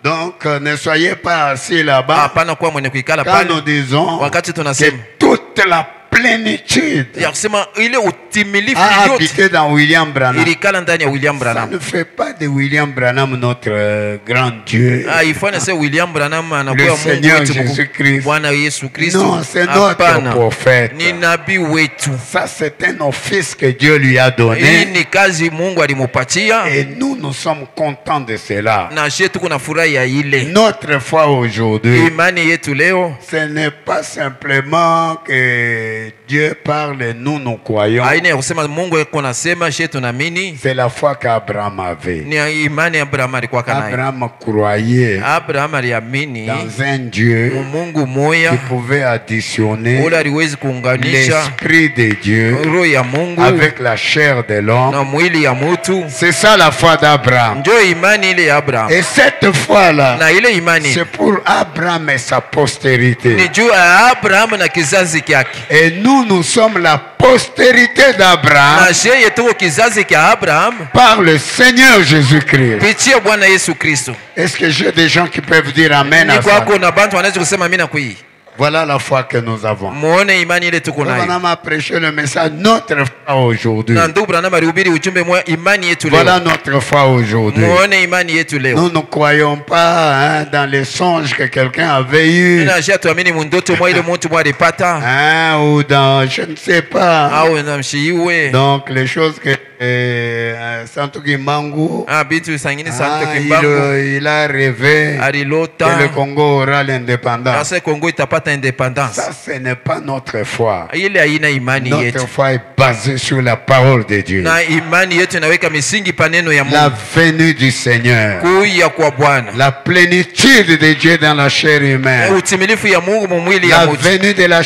Donc, ne soyez pas assis là-bas Hapana kuwa mwenye kuikala quand nous pale disons wakati que tunasema toute la plénitude ya kusema ile utimilifu a yote habité dans William Branham. ilikala ndani ya William Ça Branham. ne fait pas de William Branham notre grand Dieu. Ifanye sasa William Branham Le anakuwa Mungu Seigneur wetu mkuu. Jésus-Christ. Bwana Yesu Kristo. Non, c'est notre Hapana. prophète. Ni nabii wetu. Ça, c'est un office que Dieu lui a Hii donné. ni kazi Mungu alimupatia Et nous sommes contents de cela. na shetu tuko na furaha ya ile. Notre foi aujourd'hui, Imani yetu leo ce n'est pas simplement que Dieu parle et nous croyons. haina ya kusema Mungu yuko nasema shetu naamini. C'est la foi qu'Abraham avait. Ni imani ya Abraham alikuwa nayo. Abraham croyait Abraham aliamini dans un Dieu Mungu moya qui pouvait additionner ule aliwezi kuunganisha l'esprit de Dieu roho ya Mungu avec la chair de l'homme. na mwili ya mutu. C'est ça la foi d'Abraham. Njo imani ile ya Abraham. Et cette foi-là, Na ile imani c'est pour Abraham et sa postérité. ni juu ya Abraham na kizazi kyake. Et nous sommes la postérité d'Abraham Na sheye tuko kizazi kya Abraham par le Seigneur Jésus-Christ. pitia Bwana Yesu Kristo. Est-ce que j'ai des gens qui peuvent dire Amen Ni à ça? kwako na bantu wanaweza kusema amina kwa hii. Voilà la foi que nous avons. Muone imani ile tuko nayo. On a prêché le message, notre foi aujourd'hui. Na ndugu Branham alihubiri ujumbe mwa imani yetu leo. Voilà notre foi aujourd'hui. Muone imani yetu leo. Nous ne croyons pas dans les songes que quelqu'un avait eu. Na shia tuamini mundoto mwa ile mtu mwa alipata Ou dans, je ne sais pas. au na mshiiwe. Donc les choses que Santo Kimbangu, Bitu sangini Santo Kimbangu il a rêvé que alilota le Congo aura l'indépendance. sasa Kongo itapata independence. Ça, ce n'est pas notre foi. Ile haina imani Notre yetu. foi est basée sur la parole de Dieu. Na imani yetu inaweka misingi paneno ya La Mungu. venue du Seigneur. Kuya kwa Bwana. La plénitude de Dieu dans la chair humaine. Utimilifu ya Mungu mu mwili ya La mutu. venue de la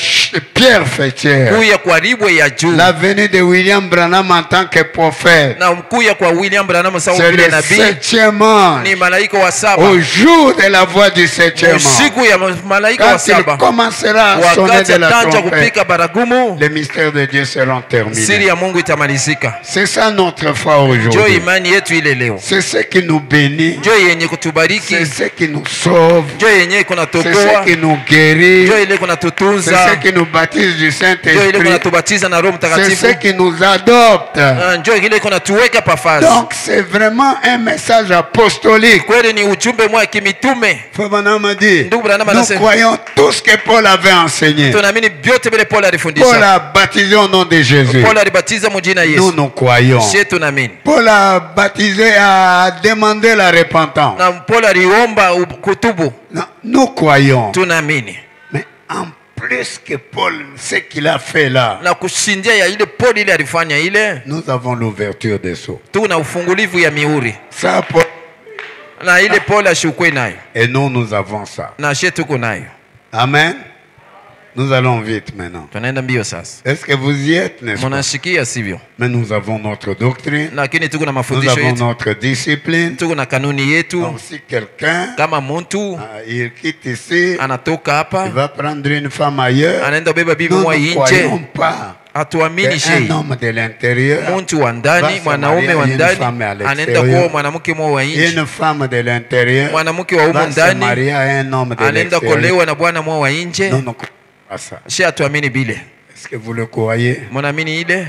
pierre fêtière. Kuya kwa ribwe ya juu. La venue de William Branham en tant que prophète. Na kuya kwa William Branham sawa C'est vile le nabii. septième ange. Ni malaika wa saba. Au jour de la voix du septième ange. Siku ya malaika wa Quand il saba. commencera à sonner Wakati de la atanja trompette, kupika baragumu, les mystères de Dieu seront siri terminés. ya Mungu itamalizika. C'est ça notre foi Njo aujourd'hui. imani yetu ile leo. C'est ce qui nous bénit. Njo yenye kutubariki. C'est ce qui nous sauve. Njo yenye C'est kunatokoa. ce qui nous guérit. Njo ile C'est kunatutunza. ce qui nous baptise du Njo ile Saint-Esprit. kunatubatiza na Roho C'est Mtakatifu. ce qui nous adopte. Njo ile kunatuweka pafazi. Donc c'est vraiment un message apostolique. Kweli ni ujumbe mwa kimitume. Frère Branham a dit, Ndugu Branham nous anasema, croyons tout ce que Paul avait enseigné. tunaamini vyote vile Paul Paul alifundisha. a baptisé au nom de Jésus. Paul alibatiza mu jina Nous Yesu. nous croyons. Sisi tunaamini. Paul a baptisé, a demandé la repentance. Na Paul aliomba kutubu. Non, nous croyons. Tunaamini. Mais en plus que Paul, ce qu'il a fait là, Na kushindia ya ile Paul ile alifanya ile, nous avons l'ouverture des sceaux. tuna ufungulivu ya mihuri. Ça, Paul. Na ile Paul ashukwe nayo. Et nous avons ça. Na sisi tuko nayo. Amen. Nous allons vite maintenant. Tunaenda mbio sasa. Est-ce que vous y êtes, n'est-ce pas? Mnashikia sivyo? Mais nous avons notre doctrine. Lakini tuko na Nous mafundisho avons yetu. notre discipline. Tuko na kanuni yetu. Donc si quelqu'un Kama mtu il quitte ici, anatoka il hapa, va prendre une femme ailleurs, anaenda beba bibi nous mwa ne nje. croyons pas Hatuamini qu'un shei. homme de l'intérieur, Mtu wa ndani, va se mwanaume marier wa à une ndani femme à anaenda l'extérieur. kuoa mwanamke mwa wa nje. une femme de l'intérieur Mwanamke wa humu va se ndani marier à un homme de anaenda l'extérieur. kuolewa na bwana mwa wa nje. Nous ne croyons pas ça. Shi hatuamini bile. Est-ce que vous le croyez? Mnaamini ile?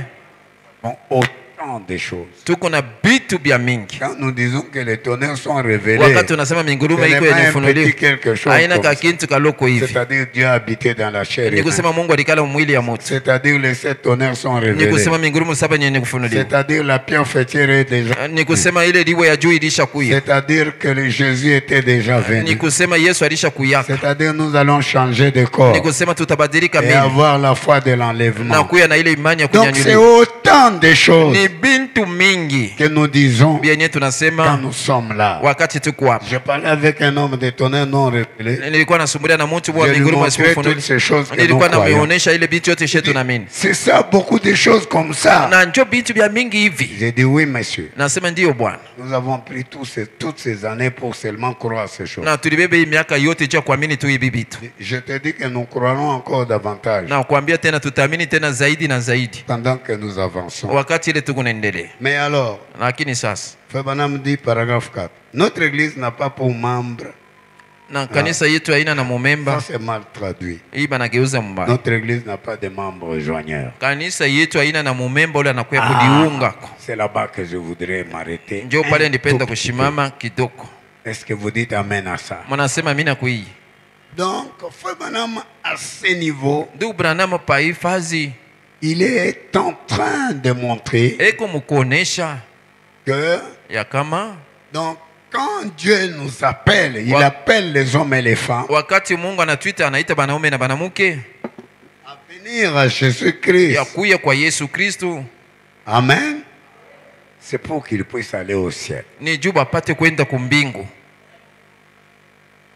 Bon, autant de choses. Tuko na bitu bya mingi. Quand nous disons que les tonnerres sont révélés, Wakati unasema mingurume ce iko n'est pas yenye un petit funuliwa. quelque chose Haina comme ça. kakintu kaloko hivi. C'est-à-dire Dieu a habité dans la chair Ni humaine. kusema Mungu alikala mwili ya mtu. C'est-à-dire les 7 tonnerres sont Ni révélés. kusema mingurume saba yenye kufunuliwa. C'est-à-dire la pierre fêtière est déjà. Ni kusema ile liwe ya juu ilishakuya. C'est-à-dire que le Jésus était déjà Ni venu. kusema Yesu alishakuyaka. C'est-à-dire nous allons changer de corps Ni kusema tutabadilika et mili. avoir la foi de Na l'enlèvement. kuya na ile imani ya Donc c'est kunyanyuliwa. autant tant de choses ni bintu mingi que nous disons byenye quand tunasema nous sommes là. wakati tuko hapa. Je parlais avec un homme de tonnerre non révélé. Nilikuwa nasumbulia na mtu wa Je lui mbinguni montrais toutes pasipofunuliwa. ces choses que nous Nilikuwa croyons. namuonesha ile bintu yote shetu naamini. C'est ça, beaucoup de choses comme ça. Na njo bintu bya mingi hivi. J'ai dit oui, monsieur. Nasema ndio bwana. Nous avons pris toutes ces années pour seulement croire ces choses. Na tulibebe hii miaka yote cha kuamini tu hivi vitu. Je te dis que nous croirons encore davantage Na kuambia tena tutaamini tena zaidi na zaidi pendant que nous avançons. wakati ile tuko naendelea. Mais alors, Lakini sasa Frère Branham dit, paragraphe 4, notre église n'a pas pour membre, na kanisa yetu haina na ça mumemba, c'est mal traduit. hii banageuza mbaya. Notre église n'a pas de membres joigneurs. Kanisa yetu haina na mumemba ule anakuya kudiunga. C'est là-bas que je voudrais m'arrêter. Njo pale Un nipenda tout petit kushimama kidogo. peu. Est-ce que vous dites amen à ça? Mnasema mimi nakuii. Donc, Frère Branham, à ce niveau, Ndugu Branham pa hifadhi il est en train de montrer eko mukuonesha que, ya kama donc, quand Dieu nous appelle, il Wa- appelle les hommes et les femmes wakati Mungu anatwita anaita banaume na banamuke à venir à Jésus-Christ. ya kuya kwa Yesu Kristo, Amen. C'est pour qu'ils puissent aller au ciel. ni juu bapate kwenda kumbingu.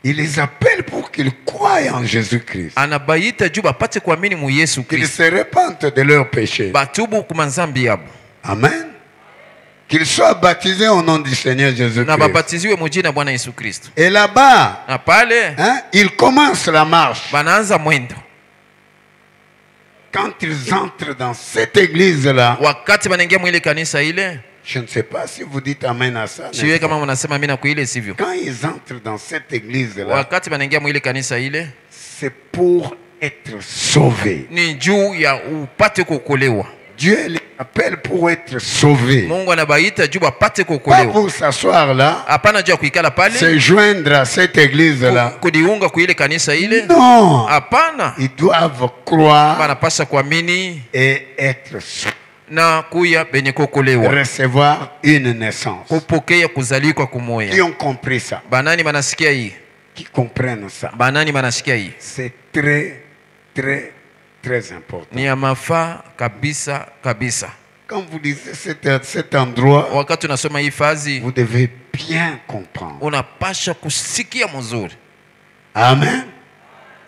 Il les appelle pour qu'ils croient en Jésus-Christ. Anabaita juu bapate kuamini mu Yesu Qu'ils Kristo, se repentent de leurs péchés. batubu kumanzambi yabo Amen. Qu'ils soient baptisés au nom du Seigneur na Jésus-Christ. babatiziwe mu jina Bwana Yesu Kristo. Et là-bas, Na pale hein, ils commencent la marche. banaanza mwendo. Quand ils entrent dans cette église-là, Wakati banaingia mwile kanisa ile, je ne sais pas si vous dites amen à ça. n'est-ce siwe pas? kama mnasema mimi na kuile sivyo. Quand ils entrent dans cette église-là, Wakati banaingia mwile kanisa ile c'est pour être sauvés. ni juu ya upate kuokolewa. Dieu les appelle pour être sauvés. Mungu anabaita juu bapate Pas kuokolewa. pour s'asseoir là, Hapana juu ya kuikala pale se joindre à cette église-là. kudiunga kuile kanisa ile. Non. Hapana, Ils doivent croire banapasha kuamini et être sauvés. na kuya benye kuokolewa, Recevoir une naissance. kupokea kuzalikwa Qui kumoya. ont compris ça? Banani banasikia hii? Qui comprennent ça? Banani banasikia hii? C'est très, très, très important. Ni ya mafaa kabisa kabisa. Quand vous lisez cet endroit, Wakati unasoma hii fazi, vous devez bien comprendre. unapasha kusikia mzuri. Amen.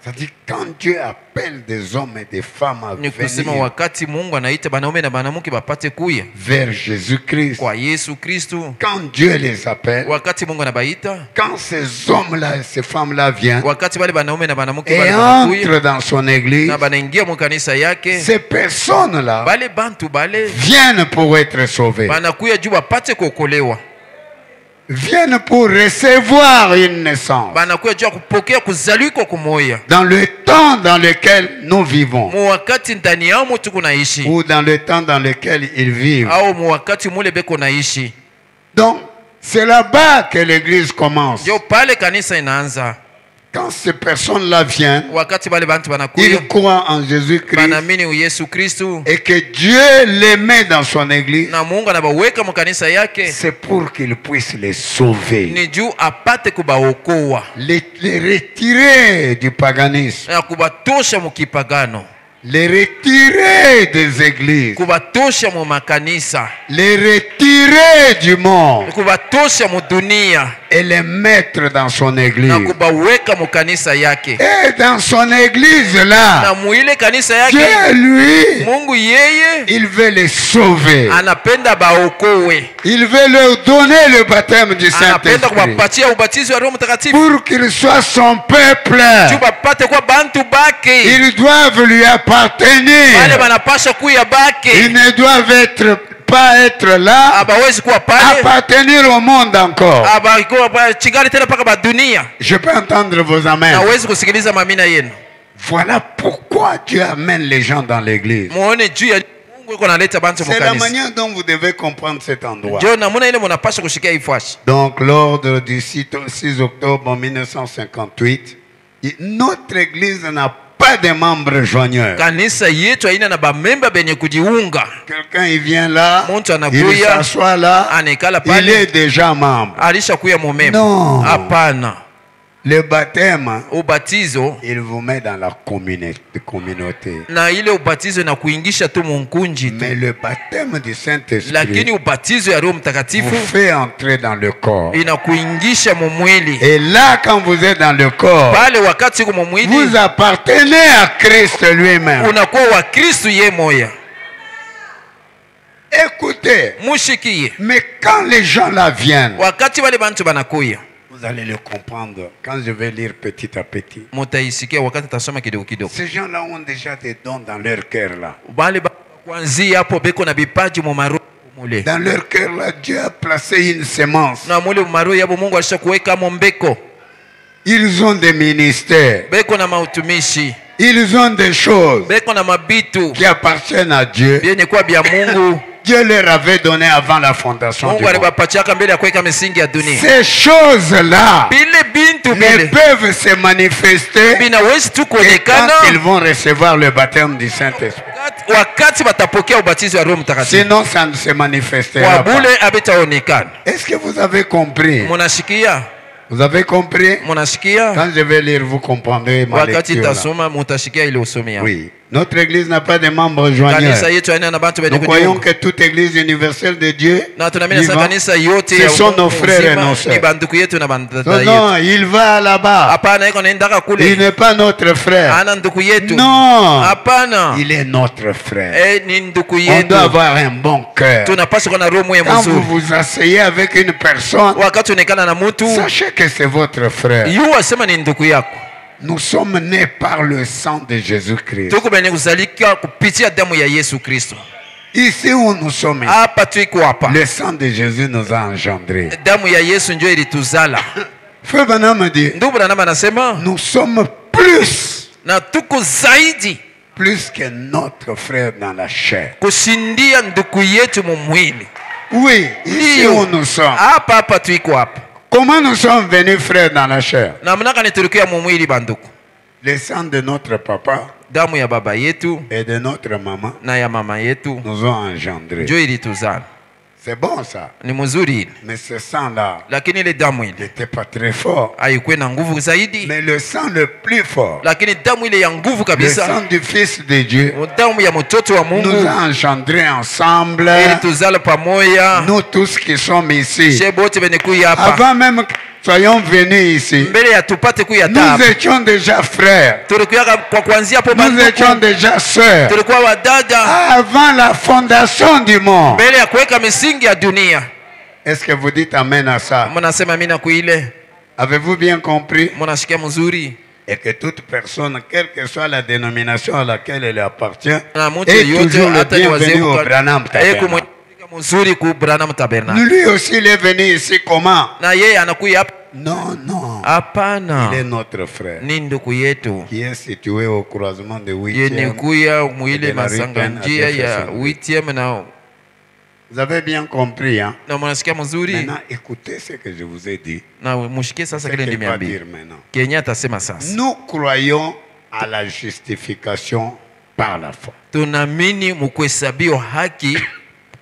C'est-à-dire quand Dieu appelle des hommes et des femmes à Ni kusema venir wakati Mungu anaita banaume na banamuke bapate kuya vers Jésus-Christ, kwa Yesu Kristo, quand Dieu les appelle, wakati Mungu anabaita, quand ces hommes-là et ces femmes-là viennent wakati wale banaume na banamuke et bale banakuya entrent dans son église, na banaingia mu kanisa yake, ces personnes-là bale bantu bale viennent pour être sauvées, banakuya juu bapate kuokolewa, viennent pour recevoir une naissance banakuya juu ya kupokea kuzalikwa kumoya dans le temps dans lequel nous vivons mu wakati ndani yao mutu kunaishi ou dans le temps dans lequel ils vivent. au mu wakati mule beko naishi. Donc, c'est là-bas que l'église commence. Ndio pale kanisa inaanza. Quand ces personnes-là viennent, Wakati bale bantu banakuya ils croient en Jésus-Christ banaamini Yesu Kristo et que Dieu les met dans son église, na Mungu anabaweka mu kanisa yake, c'est pour qu'il puisse les sauver, ni juu apate kubaokoa les retirer du paganisme, na kubatosha mu kipagano, les retirer des églises, kubatosha mu makanisa, les retirer du monde kubatosha mu dunia et les mettre dans son église. na kubaweka mu kanisa yake. Et dans son église là, Na muile kanisa Dieu yake lui, Mungu yeye il veut les sauver. anapenda baokowe, Il veut leur donner le baptême du anapenda Saint-Esprit kubapatia ubatizo wa Roho Mtakatifu pour qu'il soit son peuple. juu bapate kwa bantu bake, Ils doivent lui bale appartenir. banapasha kuya Ils bake, ne doivent pas être là, abawezi kuwa pale, appartenir au monde encore. chingali tena paka badunia. Je peux entendre vos amens. Nawezi kusikiliza mamina yenu. Voilà pourquoi Dieu amène les gens dans l'église. Muone juu ya Mungu iko naleta bantu mu C'est la kanisa. manière dont vous devez comprendre cet endroit. Ndio namuna ile munapasha kushikia ifashi. Donc, l'ordre du 6 octobre 1958, notre église n'a pas de membres joigneurs. Kanisa yetu haina na bamemba benye kujiunga. Quelqu'un il vient là, Mtu il anakuya s'assoit là, anekala il pale est déjà membre. alisha kuya mumemba. Non. Hapana. Le baptême, ubatizo il vous met dans la communauté. na ile ubatizo na kuingisha tu munkunji tu, Mais le baptême du Saint-Esprit lakini ubatizo ya Roho Mtakatifu vous fait entrer dans le corps. inakuingisha mumwili. Et là, quand vous êtes dans le corps, Pale wakati uko mumwili vous appartenez à Christ lui-même. unakuwa wa Kristu ye moya. Écoutez, Mushikie, mais quand les gens là viennent, wakati wale bantu banakuya vous allez le comprendre quand je vais lire petit à petit. mutaisikia wakati tasoma kidogo kidogo. Ces gens-là ont déjà des dons dans leur cœur là. Bale kwanzia hapo beko na bipaji mu maroho mule. Dans leur cœur là, Dieu a placé une semence. Na mule mu maroho yabo Mungu alisha kuweka mbeko. Ils ont des ministères. Beko na mautumishi. Ils ont des choses Beko na mabitu. qui appartiennent à Dieu. Bienye kwa bia Mungu. Dieu leur avait donné avant la fondation du Mungu monde. alibapatiaka mbele ya kuweka misingi ya dunia. Ces choses-là Bile bintu ne bile peuvent se manifester binawezi tu que quand kuonekana ils vont recevoir le baptême du Saint-Esprit. wakati watapokea ubatizo wa Roho Mtakatifu. Sinon, ça ne se manifestera Kwa pas. bule abitaonekana. Est-ce que vous avez compris? Munashikia? Vous avez compris? Munashikia? Quand je vais lire, vous comprendrez ma Wakati lecture. là. tasoma mutashikia ile usomi hapo. Oui. Notre église n'a pas de membres joigneurs. Kanisa yetu haina na bantu Nous bende croyons kujiunga. que toute église universelle de Dieu, Na tunaamini sa vivant, kanisa yote ce ya sont nos ulimwengu frères et mzima nos sœurs. ni banduku yetu na bandada non, yetu. non, il va là-bas. Hapana, iko naendaka Il kule. n'est pas notre frère. Ana nduku yetu. Non, Hapana. il est notre frère. Ni nduku On yetu. doit avoir un bon cœur. Tunapaswa kuwa na roho moyo Quand vous mzuri. vous asseyez avec une personne, Wakati unaonekana na mtu, sachez que c'est votre frère. yu asema ni nduku yako. Nous sommes nés par le sang de Jésus-Christ. Tuko benye kuzalika kupitia damu ya Yesu Kristo. Ici où nous sommes, Hapa tuiko hapa. le sang de Jésus nous a engendrés. Damu ya Yesu ndio ilituzala. Frère Branham me dit, Ndugu Branham anasema nous sommes plus na tuko zaidi que notre frère dans la chair. kushindia ndugu yetu mumwili. Oui, ici où nous sommes. Hapa tuiko hapa. Comment nous sommes venus frères dans la chair? Na mnaka niturukia mumwili banduku. Le sang de notre papa Damu ya baba yetu et de notre maman na ya mama yetu nous ont engendrés. ndio ilituzala. C'est bon ça. Ni mzuri, Mais ce sang-là lakini ile damu ile n'était pas très fort. haikuwa na nguvu zaidi, Mais le sang le plus fort, lakini damu ile ya nguvu le kabisa, sang du Fils de Dieu, damu ya mtoto wa nous Mungu a engendrés ensemble. ilituzala pamoja. Nous tous qui sommes ici. She bote benye kuya hapa Avant même que nous soyons venus ici, mbele ya tupate kuya nous hapa, étions déjà frères. tulikuwa kwa kuanzia hapo Nous étions banduku, déjà sœurs. tulikuwa wadada Avant la fondation du monde. mbele ya kuweka misingi ya dunia. Est-ce que vous dites amen à ça? Mnasema mimi na kuile, Avez-vous bien compris? mnashikia mzuri. Et que toute personne, quelle que soit la dénomination à laquelle elle appartient, Na mtu est yote toujours le hata ni bienvenu au wazee Branham Tabernacle. mzuri ku Branham Tabernacle. Lui aussi, il est venu ici comment? Na yeye anakuya hapa? Non, non. Hapana, Il est notre frère. ni ndugu yetu Qui est situé au croisement de yenye 8e. kuya mwile de la masanga Ripen à njia ya Jefferson. 8e na Vous avez bien compris, hein? na mnasikia mzuri. Maintenant, écoutez ce que je vous ai dit. Na mushikie sasa Ce kile qu'il va nimeambia. dire maintenant. Kenya atasema sasa. Nous croyons à la justification par la foi. Tunaamini mkuhesabiwa haki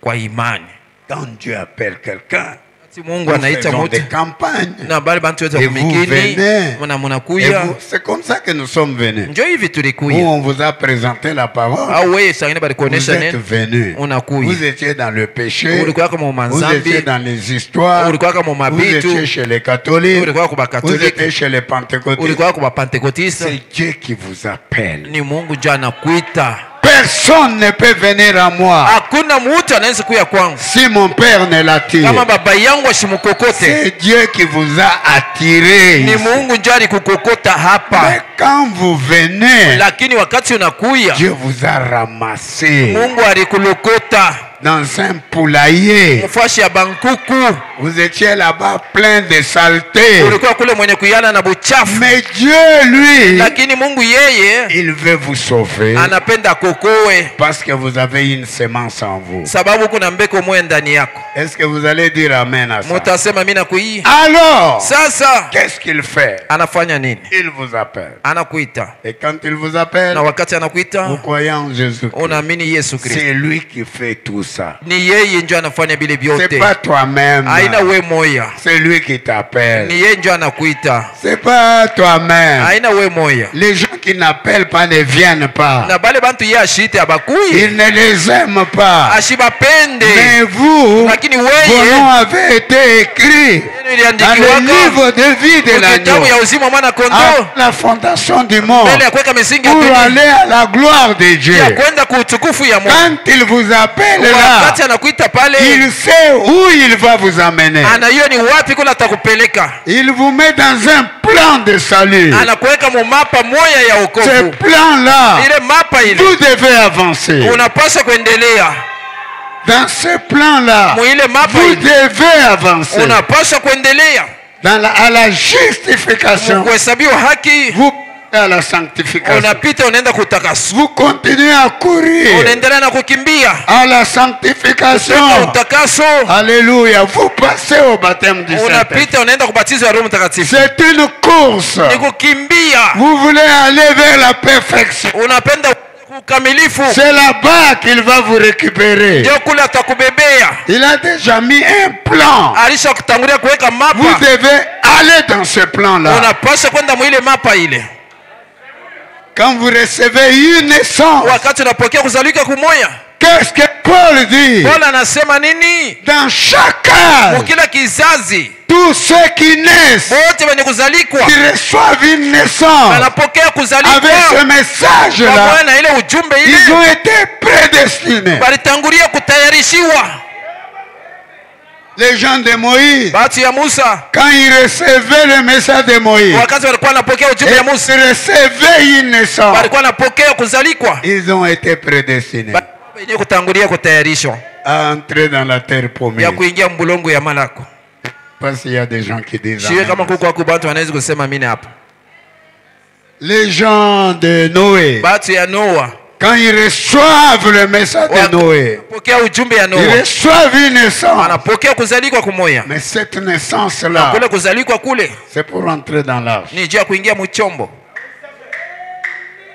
kwa imani. Quand Dieu appelle quelqu'un, Si Mungu nous anaita faisons mtu des campagnes. na bali bantu wote Et vous kumikini venez. mna Et mnakuya. vous- c'est comme ça que nous sommes venus. Njoo hivi Où tulikuya. on vous a présenté la parole. Au wewe sangine bali Vous kuonesha êtes neno. venus. Unakuya. Vous étiez dans le péché. Ulikuwa kama Vous manzambi. étiez dans les histoires. Ulikuwa kama Vous mabitu. étiez chez les catholiques. Ulikuwa kwa Vous Katoliki. étiez chez les pentecôtistes. Ulikuwa kwa Pentekotista. C'est Dieu qui vous appelle. Ni Mungu ndio anakuita. Personne ne peut venir à moi Hakuna mtu anaweza kuja kwangu si mon père ne l'attire. kama baba yangu asimukokote. C'est Dieu qui vous a attiré. Ni ici. Mungu ndio alikukokota Mais hapa. quand vous venez, Lakini wakati unakuya, Dieu vous a ramassé Mungu alikulokota dans un poulailler. mfashi ya bankuku. Vous étiez là-bas plein de saleté. Ulikuwa kule mwenye kuyala na buchafu. Mais Dieu, lui, Lakini Mungu yeye il veut vous sauver anapenda kokowe parce que vous avez une semence en vous. sababu kuna mbeko moyo ndani yako. Est-ce que vous allez dire amen à ça? Mutasema mimi nakuii. Alors, Sasa qu'est-ce qu'il fait? anafanya nini? Il vous appelle. Anakuita. Et quand il vous appelle, Na wakati vous anakuita, croyez en Jésus. unaamini Yesu Kristo. C'est lui qui fait tout ça. ça. Ni yeye ndio anafanya bile C'est vyote. pas toi-même. Haina we moya. C'est lui qui t'appelle. Ni yeye ndio anakuita. C'est pas toi-même. Haina we moya. Les gens qui n'appellent pas ne viennent pas. Na bale bantu ye ashite abakui. Ils ne les aiment pas. Ashibapende. Mais vous, Lakini vos weye noms avaient été écrits dans le livre de vie de kitabu ya l'agneau. uzima mwana À kondoo. la fondation du monde. Mbele ya kuweka misingi ya Pour dunia. aller à la gloire de Dieu. Ya kwenda kuutukufu ya Mungu. Quand il vous appelle là, Wakati anakuita pale. il sait où il va vous amener. Anajua ni wapi kuna atakupeleka. Il vous met dans un plan de salut. Anakuweka mu mapa moya ya Ce wokovu. plan-là, Ile mapa ile vous devez avancer. unapaswa kuendelea. Dans ce plan-là, Mu ile mapa vous ile devez avancer. unapaswa kuendelea. À la justification, Kuhesabiwa haki vous à la sanctification. unapita unaenda kutakaswa. Vous continuez à courir Unaendelea na kukimbia à la mpaka sanctification. utakaso. Alléluia. Vous passez au baptême du Saint-Esprit. Unapita unaenda kubatizwa Roho Mtakatifu. C'est une course. Ni kukimbia. Vous voulez aller vers la perfection. Unapenda ukamilifu. C'est là-bas qu'il va vous récupérer. Ndio kule atakubebea. Il a déjà mis un plan. Alisha kutangulia kuweka Vous mapa. devez aller dans ce plan-là. Unapaswa kwenda mwile mapa ile. Quand vous recevez une naissance, Wakati unapokea kuzalika kumoya. qu'est-ce que Paul dit? Paul anasema nini? Dans chaque âge, Kila kizazi tous ceux qui naissent, wote wenye kuzalikwa qui reçoivent une naissance, wanapokea avec kuzalikwa ce message-là, pamoja na ile ujumbe ils ile ont été prédestinés. walitangulia kutayarishiwa. Les gens de Moïse, Batu ya Musa quand ils recevaient le message de Moïse, wakati walikuwa wanapokea ujumbe et ya Musa ils recevaient une naissance, walikuwa wanapokea kuzalikwa. ils ont été prédestinés Wenye kutangulia kutayarishwa à entrer dans la terre promise. ya kuingia mbulongo ya malako. Parce qu'il y a des gens qui disent Siwe kama amen. kuko wako batu wanaweza kusema mimi hapa. Les gens de Noé, Batu ya Noa quand ils reçoivent le message de Noé, wanapokea ujumbe ya ils Noa. reçoivent une naissance. Wanapokea kuzalikwa kumoya. Mais cette naissance-là, Kule kuzalikwa kule c'est pour entrer dans l'arche. ni juu ya kuingia mchombo.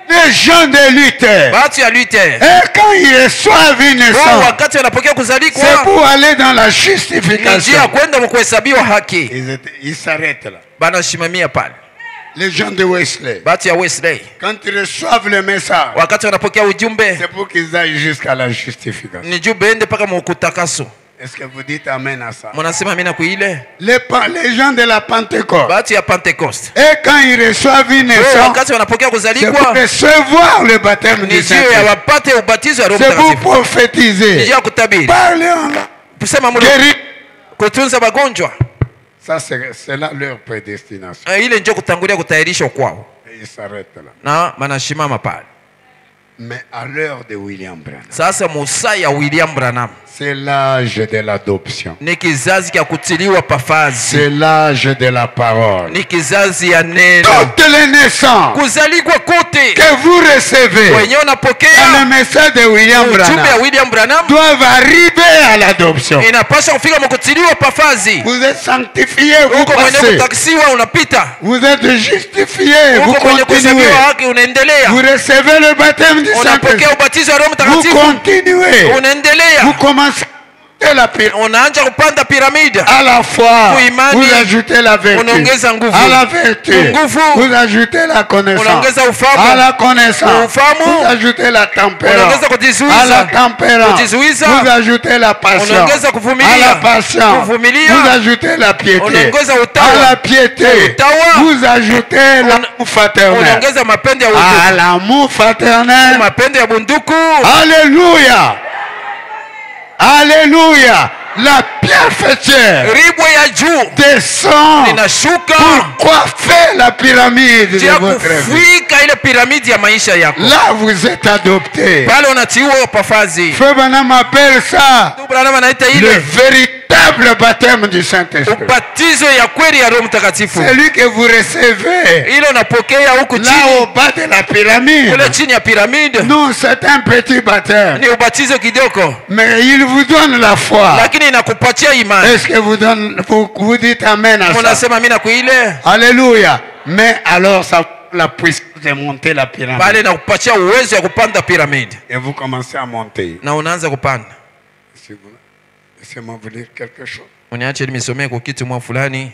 Les gens de Luther, Batu ya Luther et quand ils reçoivent une wao naissance, wakati wanapokea kuzalikwa c'est pour aller dans la ni njia ya justification. kwenda mkuhesabiwa haki. Ils s'arrêtent là. Banashimamia pale. Les gens de Wesley, Batu ya Wesley quand ils reçoivent le message, wakati wanapokea ujumbe c'est pour qu'ils aillent jusqu'à la justification. ni juu bende mpaka mukutakaso. Est-ce que vous dites amen à ça? Mnasema mimi na kuile. Les gens de la Pentecôte, Batu ya Pentecost et quand ils reçoivent une wao naissance, wakati wanapokea c'est pour kuzalikwa recevoir le baptême ni du juu ya Saint-Esprit. wapate ubatizo wa Roho C'est pour Mtakatifu. Ni prophétiser. juu ya kutabiri. Parler en langue. Kusema mlo Guérir. kutunza magonjwa. Ça, c'est là leur prédestination. Ile ndio kutangulia kutayarishwa kwao. Et ils s'arrêtent là. Na manashimama pale. Mais à l'heure de William Branham, Sasa Musa ya William Branham c'est l'âge de l'adoption. ni kizazi cha kutiliwa pafazi. C'est l'âge de la parole. Ni kizazi ya neno. Toutes les naissances Kuzalikwa kote que vous recevez wenyewe dans le unapokea message de William ujumbe ya Branham William Branham doivent arriver à l'adoption. inapaswa kufika mkutiliwa pafazi. Vous êtes sanctifié, vous Uko mwenye passez. kutakisiwa unapita. Vous êtes justifié, vous Uko mwenye continuez. kuhesabiwa haki unaendelea. Vous recevez le baptême du Unapokea Saint-Esprit. ubatizo wa Roho Vous Mtakatifu continuez. Vous unaendelea. commencez la pyramide. Unaanza kupanda piramidi. À la foi, Kuimani, vous ajoutez la vertu. unaongeza nguvu. À la vertu, Nguvu, vous ajoutez la connaissance. unaongeza ufahamu. À la connaissance, Ufahamu, vous ajoutez la tempérance. unaongeza kujizuiza. À la tempérance, Kujizuiza, vous ajoutez la patience. unaongeza kuvumilia. À la patience, Kuvumilia, vous ajoutez la piété. unaongeza utawa. À la piété, Utawa, vous ajoutez l'amour fraternel. unaongeza mapendo ya À undugu. l'amour fraternel, Mapendo ya bunduku. alléluia. Alléluia. La pierre fêtière Ribwe ya juu descend linashuka pour coiffer la pyramide de juu ya votre vie. kufika ile piramidi ya maisha yako. Là, vous êtes adopté. Pale unatiwa pafazi. Frère Branham appelle ça Ndugu Branham anaita le ile véritable baptême du Saint-Esprit. ubatizo ya kweli ya Roho Mtakatifu. Celui que vous recevez Ile unapokea huku là chini, au bas de la pyramide. kule chini ya piramidi Non, c'est un petit baptême. ni ubatizo kidogo, Mais il vous donne la foi. lakini inakupatia imani. Est-ce que vous dites Amen à ça? Unasema mimi na kuile Alléluia. Mais alors, ça la puissance de monter la pyramide. pale, inakupatia uwezo ya kupanda piramidi Et vous commencez à monter. na unaanza kupanda. Si vous... Laissez-moi vous lire quelque chose. Uniache nisomee kwa kitu mwa fulani.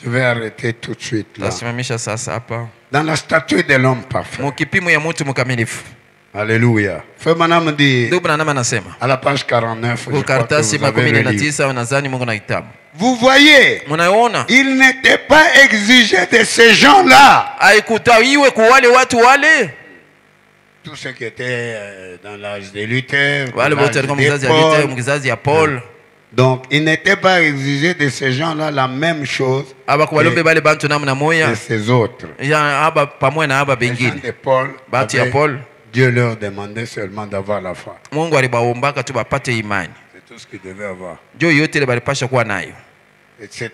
Je vais arrêter tout de suite là. Tasimamisha sasa hapa. Dans la statue de l'homme parfait. Mukipimo ya mtu mkamilifu. Alléluia. Feu Manam dit Ndugu Branham anasema. à la page 49, je Kwa crois que karatasi vous avez le livre. 19 nadhani Mungu na kitabu. Vous voyez, Mnaona? il n'était pas exigé de ces gens-là. Haikutawiwe kwa wale watu wale. Tous ceux qui étaient dans l'âge de Luther, Wale l'âge wote walikuwa de mkizazi ya Paul. Luther, mkizazi ya Paul. Donc, il n'était pas exigé de ces gens-là la même chose Abakubalombe bale bantu namna que moya. ces autres. Ya aba pamoja na aba Les gens bengine. de Paul, Batu ya avaient- Paul. Dieu leur demandait seulement d'avoir la foi. Mungu alibaombaka tu bapate imani. C'est tout ce qu'ils devaient avoir, Ndio yote ile balipasha kuwa nayo. etc.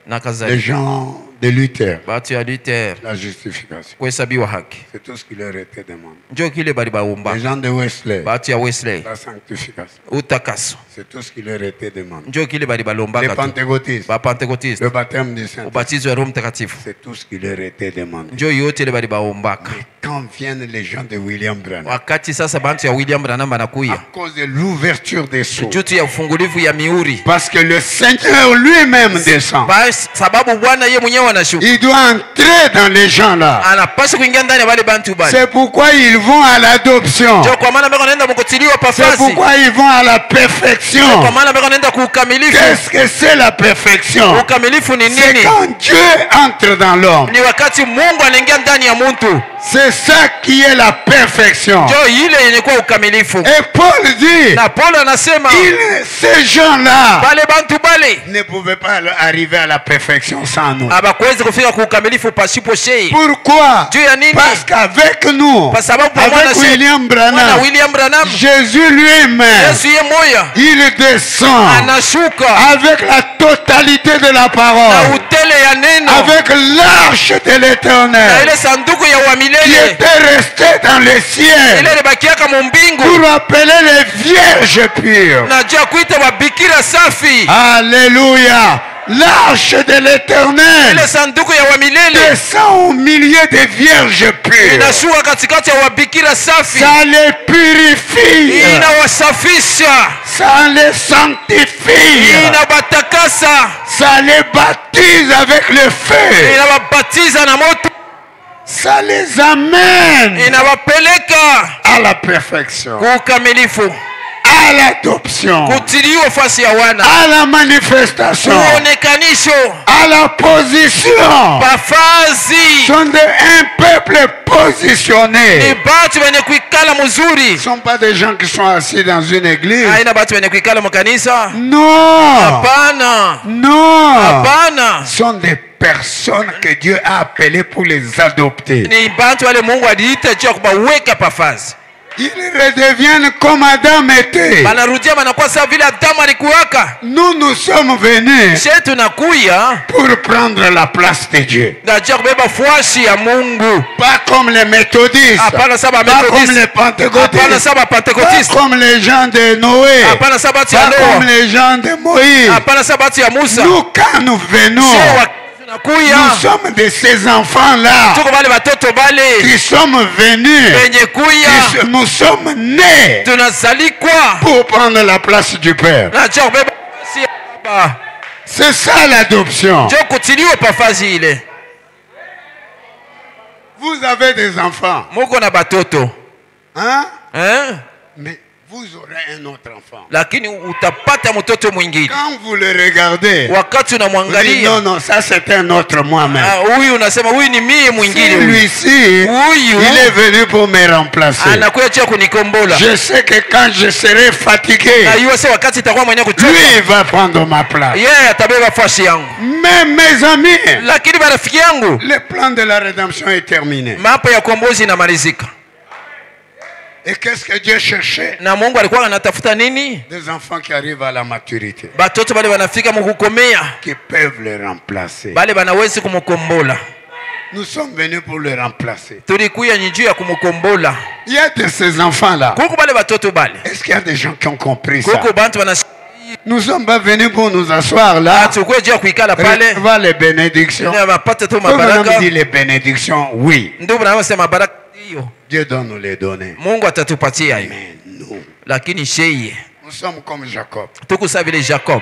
Na Les kadhalika. gens de Luther, Batu ya Luther la justification. kuhesabiwa haki. C'est tout ce qui leur était demandé. Ndio kile balibaomba. Les gens de Wesley, Batu ya Wesley la sanctification. utakaso. C'est tout ce qui leur était demandé. Ndio kile Les balibalombaka tu. pentecôtistes, Ba Pentecost. le baptême du Saint-Esprit. Ubatizo wa Roho Mtakatifu. C'est tout ce qui leur était demandé. Ndio yote ile balibaombaka. Mais quand viennent les gens de William Branham, Wakati sasa bantu ya William Branham à banakuya. cause de l'ouverture des sceaux, Jutu ya ufungulivu ya miuri. parce que le Seigneur lui-même descend, Basi sababu Bwana yeye mwenyewe anashuka. il doit entrer dans les gens là. Anapaswa kuingia ndani ya wale bantu bali. C'est pourquoi ils vont à l'adoption. Ndio kwa maana mbona naenda mkotiliwa C'est pafasi. pourquoi ils vont à la Kwa perfection. maana mbona naenda kuukamilifu. Qu'est-ce que c'est la perfection? Ukamilifu ni C'est nini? quand Dieu entre dans l'homme. Ni wakati Mungu anaingia ndani ya mtu. C'est ça qui est la perfection. Ndio ile yenye kuwa ukamilifu. Et Paul dit, Na Paulo anasema ces gens-là bale bantu bale ne pouvaient pas arriver à la perfection sans nous. abakuwezi kufika kuukamilifu pasipo shei. Pourquoi? Juu ya nini? Parce qu'avec nous, Kwa sababu pamoja avec na William Bwana Branham, William Branham Jésus lui-même, Yesu ye moya il descend anashuka avec la totalité de la na parole, utele ya neno avec l'arche de na l'éternel ile sanduku ya qui uamilele était restée dans le ciel ile libakiaka mu mbingu pour appeler les vierges pures. na juu ya kuita wabikira safi. Alléluia. L'arche de l'éternel Ile sanduku ya uamilele descend au milieu des vierges pures. inashuka katikati ya wabikira safi, Ça les purifie. inawasafisha, Ça les sanctifie. inabatakasa, Ça les baptise avec le feu. inawabatiza na moto, Ça les amène inawapeleka à la perfection, kuukamilifu, à l'adoption, kutiliwa fasi ya wana, à la manifestation, kuonekanisho, à la position. pafazi. Sont un peuple Ni positionné. batu wenye kuikala mzuri, Ce ne sont pas des gens qui sont assis dans une église. haina batu wenye kuikala mkanisa. Non, Hapana, non. hapana, Ce sont des personnes que Dieu a appelées pour les adopter. ni bantu wale Mungu aliita juu ya kubaweka pafazi. Ils redeviennent comme Adam était. Banarudia banakuwa sawa vile Adamu alikuwaka. Nous sommes venus Sisi tunakuya pour prendre la place de Dieu. na juu ya kubeba fuashi ya Mungu. Pas comme les méthodistes, Hapana saba pas comme Methodiste, les hapana pentecôtistes, saba pas Pentecoste, comme les gens de Noé, hapana saba batu ya pas comme Noa, les gens de Moïse. hapana saba batu ya Musa. Nous, quand nous venons, Sisi wa- nous tunakuya sommes de ces enfants-là tuko bale batoto bale qui sommes venus, penye kuya, nous sommes nés tunazalikwa pour prendre la place du Père. na juu ya kubeba fuashi ya Baba. C'est ça l'adoption. Ndio kutiliwa pafazi ile. Vous avez des enfants, Muko na batoto hein? mais vous aurez un autre enfant. lakini utapata mtoto mwingine. Quand vous le regardez, Wakati vous dites, unamwangalia non, non, ça c'est un autre moi-même. huyu, unasema huyu ni mie mwingine. Celui-ci, Huyu il est venu pour me remplacer. anakuja cha kunikombola. Je sais que quand je serai fatigué, Na yeye sasa wakati itakuwa mwenye lui kuchoka, il va prendre ma place. yeye atabeba fasi yangu. Mais mes amis, Lakini marafiki yangu, le plan de la rédemption est terminé. mambo ya ukombozi inamalizika. Et qu'est-ce que Dieu cherchait? Na Mungu alikuwa anatafuta nini? Des enfants qui arrivent à la maturité, Batoto bale wanafika mkukomea, qui peuvent le remplacer. bale banawezi kumkombola. Nous sommes venus pour le remplacer. Tulikuya ni juu ya kumkombola. Il y a de ces enfants-là. Kuko bale batoto bale. Est-ce qu'il y a des gens qui ont compris ça? Kuko bantu wana Nous ne sommes pas venus pour nous asseoir là. tukue juu ya kuikala pale. Recevoir les bénédictions. Ndio mapata tu Comme on mabaraka. dit les bénédictions, oui. Ndio bana sema baraka Hiyo Dieu doit nous les donner. Mungu atatupatia hiyo. Mais nous, Lakini sheye nous sommes comme Jacob. tuko sawa vile Jacob.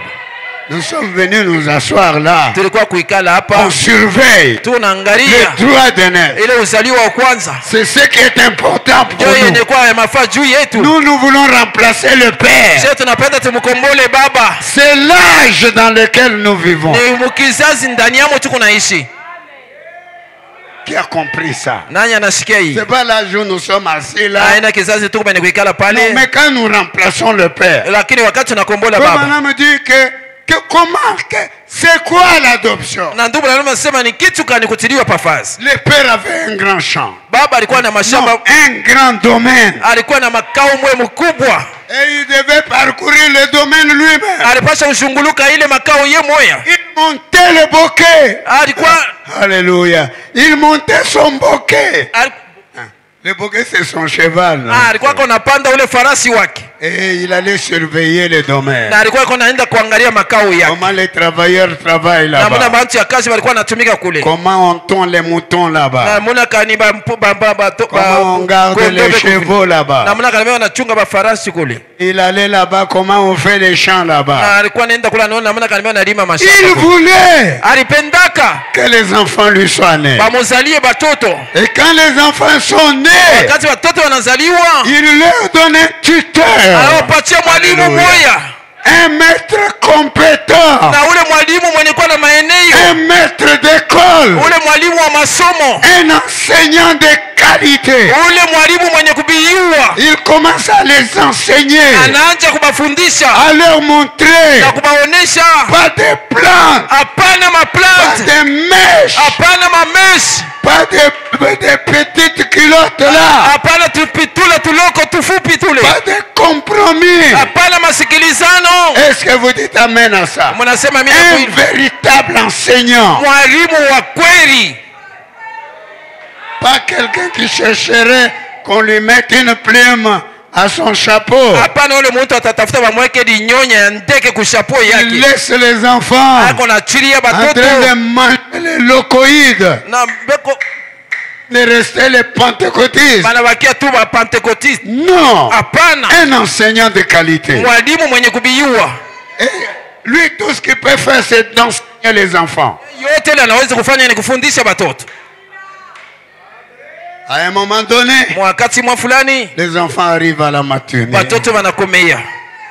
Nous sommes venus nous asseoir là. Tulikuwa kuikala hapa On surveille tunaangalia le droit de naître. ile uzaliwa wa kwanza. C'est ce qui est important pour Ndio nous. yenye kwa ya mafaa juu yetu. Nous voulons remplacer le Père. Sisi tunapenda tumkombole baba. C'est l'âge dans lequel nous vivons. Ni mkizazi ndani yamo tuko naishi. Qui a compris ça? Nani anasikia hii? C'est pas l'âge où nous sommes assis là. Aina kizazi tuko bene kuikala Non, pale. mais quand nous remplaçons le Père, Lakini wakati tunakombola comme baba. on me dit que comment, c'est quoi l'adoption? Na ndugu na nasema ni kitu gani kutiliwa pafazi? Le Père avait un grand champ. Baba alikuwa na mashamba, Non, un grand domaine. alikuwa na makao mwe mkubwa. Et il devait parcourir le domaine lui-même. Alipasha ushunguluka ile makao ye moya. Il montait le bouquet. Alikuwa Alléluia. Il montait son bouquet. Le bouquet, c'est son cheval. Non? alikuwa konapanda ule farasi wake. Et il allait surveiller le domaine. Na alikuwa konaenda kuangalia makao yake. Comment les travailleurs travaillent Na muna là-bas. bantu ya kazi walikuwa natumika kule. Comment on tond les moutons Na là-bas. muna kaniba Comment on garde les chevaux Na là-bas. muna kanibia wanachunga mafarasi kule. Il allait là-bas. Comment on fait les champs Na là-bas. alikuwa anaenda kula naona na muna kanibia analima Il mashamba. voulait Alipendaka que les enfants lui soient nés. bamuzalie batoto. Et quand les enfants sont nés, Wakati watoto wanazaliwa, il leur donne un tuteur. anawapatia mwalimu Hallelujah. moya. Un maître compétent. Na ule mwalimu mwenye kuwa na maeneo, Un maître d'école. ule mwalimu wa masomo, Un enseignant de qualité. ule mwalimu mwenye kubiiwa, Il commence à les enseigner, anaanza kubafundisha à leur montrer na kubaonesha pas des plantes, hapana pas maplante, des mèches, hapana mameshi, pas des petites culottes là, hapana tupitule tuloko tufupi tule, pas de compromis. hapana masikilizano. Est-ce que vous dites amen à ça? Mnasema mimi Un nakuiva véritable enseignant, mwalimu wa kweli, pas quelqu'un qui chercherait qu'on lui mette une plume à son chapeau. hapana ule mtu atatafuta bamweke dinyonya ya ndege kushapo Il yake. laisse les enfants Ako na chiria en train batoto de manger les locoïdes, na beko de rester les pentecôtistes. banabakia tu ba pentekotiste. Non, Hapana, un enseignant de qualité. mwalimu mwenye kubiiwa Et lui, tout ce qu'il peut faire, c'est d'enseigner les enfants. yote ile anaweza kufanya ni kufundisha batoto. À un moment donné, Mwakati mwa fulani les enfants arrivent à la maturité. batoto wanakomea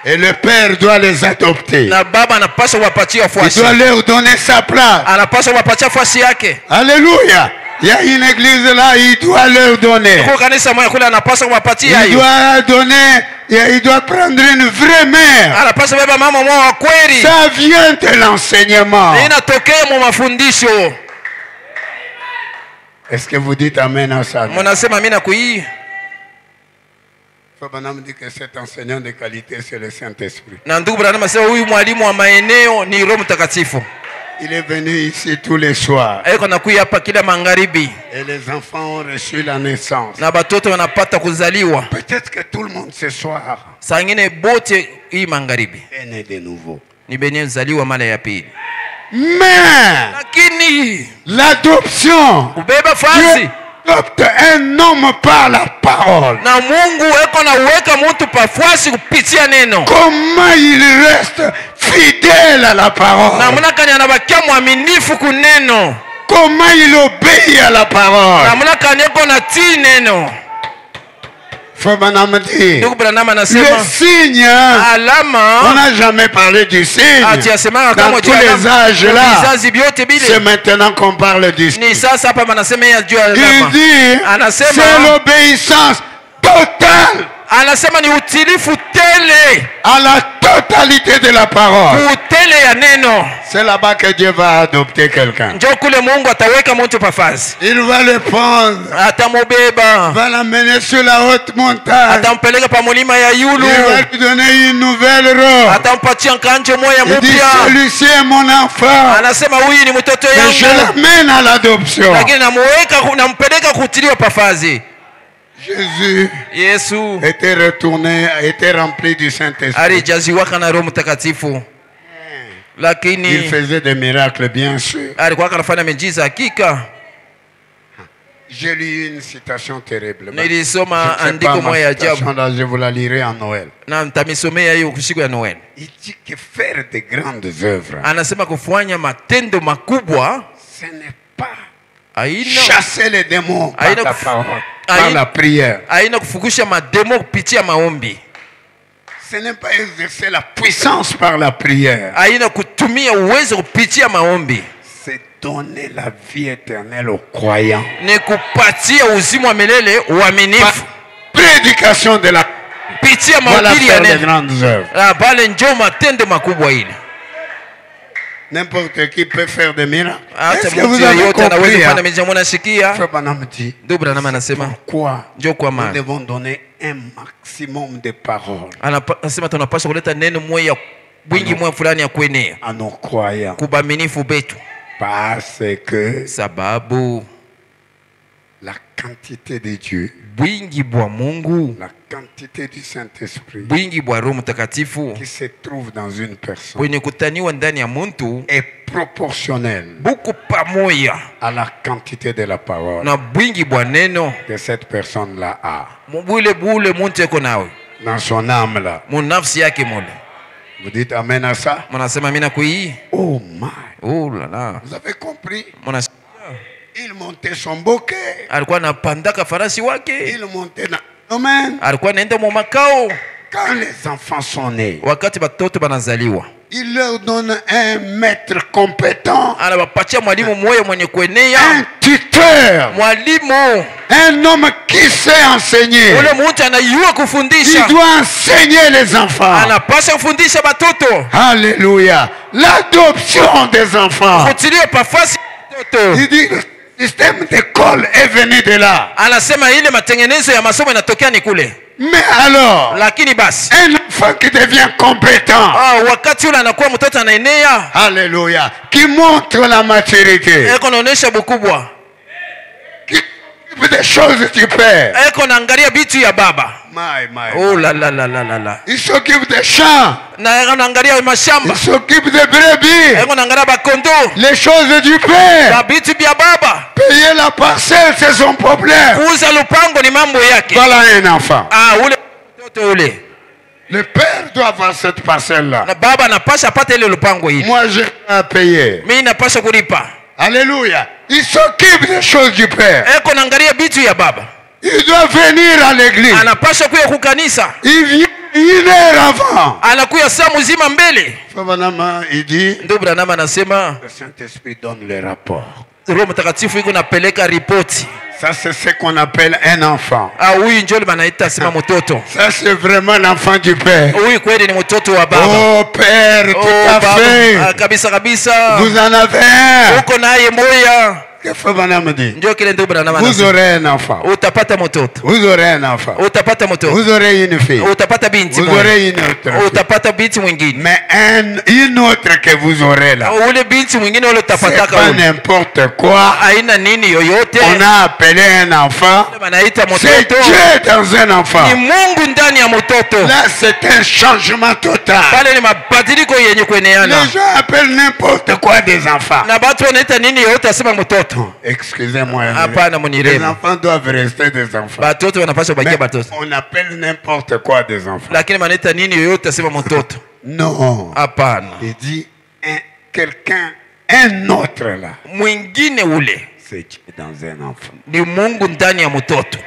Et le père doit les adopter. na baba anapaswa kuwapatia Il fasi, doit leur donner sa place. anapaswa kuwapatia fasi yake. Alléluia. Il y a une église là, il doit leur donner. Kwa kanisa moja kule anapaswa kuwapatia Il hiyo, doit donner, il doit prendre une vraie mère. anapaswa beba mama mwa wa kweli. Ça vient de l'enseignement. Inatokea mu mafundisho. Est-ce que vous dites amen à ça? Mnasema mimi nakuii. Fabanam dit que cet enseignant de qualité, c'est le Saint-Esprit. Na ndugu Branham asema huyu mwalimu wa maeneo ni Roho Mtakatifu. Il est venu ici tous les soirs. Eko nakuya hapa kila magharibi Et les enfants ont reçu la naissance. na batoto wanapata kuzaliwa. Peut-être que tout le monde ce soir Saa ingine bote hii magharibi est né de nouveau. ni benye zaliwa mara ya pili. Mais Lakini l'adoption, kubeba Dieu fasi adopte un homme par la parole. na Mungu eko na uweka mtu pafasi kupitia neno. Comment il reste fidèle à la parole. Na mnakani anabakia mwaminifu kuneno. Comment il obéit à la parole. Na mnakani eko na tii neno. Fabanam dit, Ndugu Branham le anasema signe, on alama n'a jamais parlé du signe. atiasemanga Dans kama tous les âges là, vizazi vyote c'est bile maintenant qu'on parle du signe. ni sasa hapa manasema ya juu ya Il alama. dit, Anasema c'est l'obéissance totale anasema ni utilifu tele à la totalité de la parole. utele ya neno. C'est là-bas que Dieu va adopter quelqu'un. Njo kule Mungu ataweka mtu pafasi, Il va le prendre, atamubeba, va l'amener sur la haute montagne. atampeleka pa mulima ya Il yulu, va lui donner une nouvelle robe. atampatia nkanje moya Il dit, mupya. celui-ci est mon enfant. Anasema huyu ni mtoto Mais je yangu, l'amène à l'adoption. lakini nampeleka kutiliwa pafasi. Jésus Yesu était rempli du Saint-Esprit. alijaziwaka na Roho Mtakatifu, Il lakini faisait des miracles, bien sûr. alikuwa anafanya miujiza hakika. J'ai lu une citation terrible. Nilisoma andiko moja ya ajabu. Là, je vous la lirai en Noël. Na mtamisomea hiyo siku ya Noel. Il dit que faire de grandes œuvres, Anasema kufanya matendo makubwa ce n'est pas haina chasser les démons par Aïna la kuf- parole, par Aïna- la prière. haina kufukusha mademo kupitia maombi. Ce n'est pas exercer la puissance par la prière. Haina kutumia uwezo kupitia maombi. C'est donner la vie éternelle aux croyants. Ni kupatia uzima wa milele uaminifu. Prédication de la... Pitia Voilà mahubiri ya faire de neno. grandes œuvres. Pale njoo matendo makubwa ile. N'importe qui peut faire des miracles. Hata Est-ce que vous mtu avez yeyote anaweza compris? kufanya miujiza. Mnasikia? Frère Branham dit, Ndio Branham anasema pourquoi njoo kwa nous maana. devons donner un maximum de paroles Anasema tunapaswa kuleta neno moja wingi moja fulani ya kuenea. à nos croyants. Kubaminifu betu. Parce que Sababu la quantité de Dieu, bwingi bwa Mungu, la quantité du Saint-Esprit bwingi bwa Roho Mtakatifu qui se trouve dans une personne kwenye kutaniwa ndani ya muntu est proportionnelle buku pamoja à la quantité de la parole na bwingi bwa neno que cette personne-là a. bule muntu eko nawe Dans son âme-là. mu nafsi yake mule. Vous dites amen à ça? Mnasema mimi nakuii. Oh my. Oh la la. Vous avez compris? Mnasikia? Il montait son bouquet. Alikuwa anapandaka farasi wake. Il montait dans le domaine. Alikuwa anaenda mu makao. Quand les enfants sont nés, Wakati batoto banazaliwa, il leur donne un maître compétent, anawapatia mwalimu mmoja mwenye un kuenea. tuteur, Mwalimu un homme qui sait enseigner. ule mtu anayua Il kufundisha. doit enseigner les enfants. Anapaswa kufundisha batoto. Alléluia. L'adoption des enfants. Kutilia pafasi watoto. Il dit le système d'école est venu de là. Anasema ile matengenezo ya masomo yanatokea ni kule. Mais alors, Lakini basi un enfant qui devient compétent, wakati ule anakuwa mtoto anaenea, alléluia, qui montre la maturité, eko naonesha bukubwa, qui s'occupe des choses du Père. eko naangalia bitu ya baba. My. Oh la la la la la la. Il s'occupe des champs, Na eko naangalia mashamba, il s'occupe des brebis, eko naangalia bakondo, les choses du Père. ba bitu bya baba. Payer la parcelle, c'est son problème. Kuuza lupango ni mambo yake. Voilà un enfant. Ule mtoto ule. Le Père doit avoir cette parcelle-là. Na baba anapasha apate ile lupango ile. Moi, j'ai à payer. Mimi napasha kulipa. Alléluia. Il s'occupe des choses du Père. Eko naangalia bitu ya baba. Il doit venir à l'église. Anapasha kuya kukanisa. Il vient une heure avant. Anakuya saa mzima mbele. Fabanama, il dit, Ndio Branham anasema le Saint-Esprit donne le rapport. Roho Mtakatifu iko napeleka ripoti. Ça, c'est ce qu'on appelle un enfant. Huyu njoo banaita sema mtoto. Ça, c'est vraiment l'enfant du Père. Huyu kweli ni mtoto wa baba. Oh, Père, tout à baba. fait. Kabisa kabisa. Vous en avez un. Uko naye moya. Que Fabanama dit? Njoo kile ndio Branham Vous anasema. aurez un enfant. Utapata mtoto. Vous aurez un enfant. Utapata mtoto. Vous aurez une fille. Utapata binti Vous moja. aurez une autre fille. Utapata binti mwingine. Mais une autre que vous aurez là, Ule binti mwingine ule c'est utapataka pas ule. n'importe quoi. Haina nini yoyote. On a appelé un enfant. Banaita C'est mtoto. Dieu dans un enfant. Ni Mungu ndani ya mtoto. Là, c'est un changement total. Pale ni mabadiliko yenye kueneana. Les gens appellent n'importe quoi des enfants. Na watu wanaita nini yoyote asema mtoto. Excusez-moi. Hapana Les munirema. enfants doivent rester des enfants. Batoto wanapaswa bakia Mais batoto. on appelle n'importe quoi des enfants. Lakini manaita nini yoyote asema mtoto. Non. Hapana. Il dit quelqu'un, un autre là. Mwingine ule C'est Dieu dans un enfant. ni Mungu ndani ya mtoto.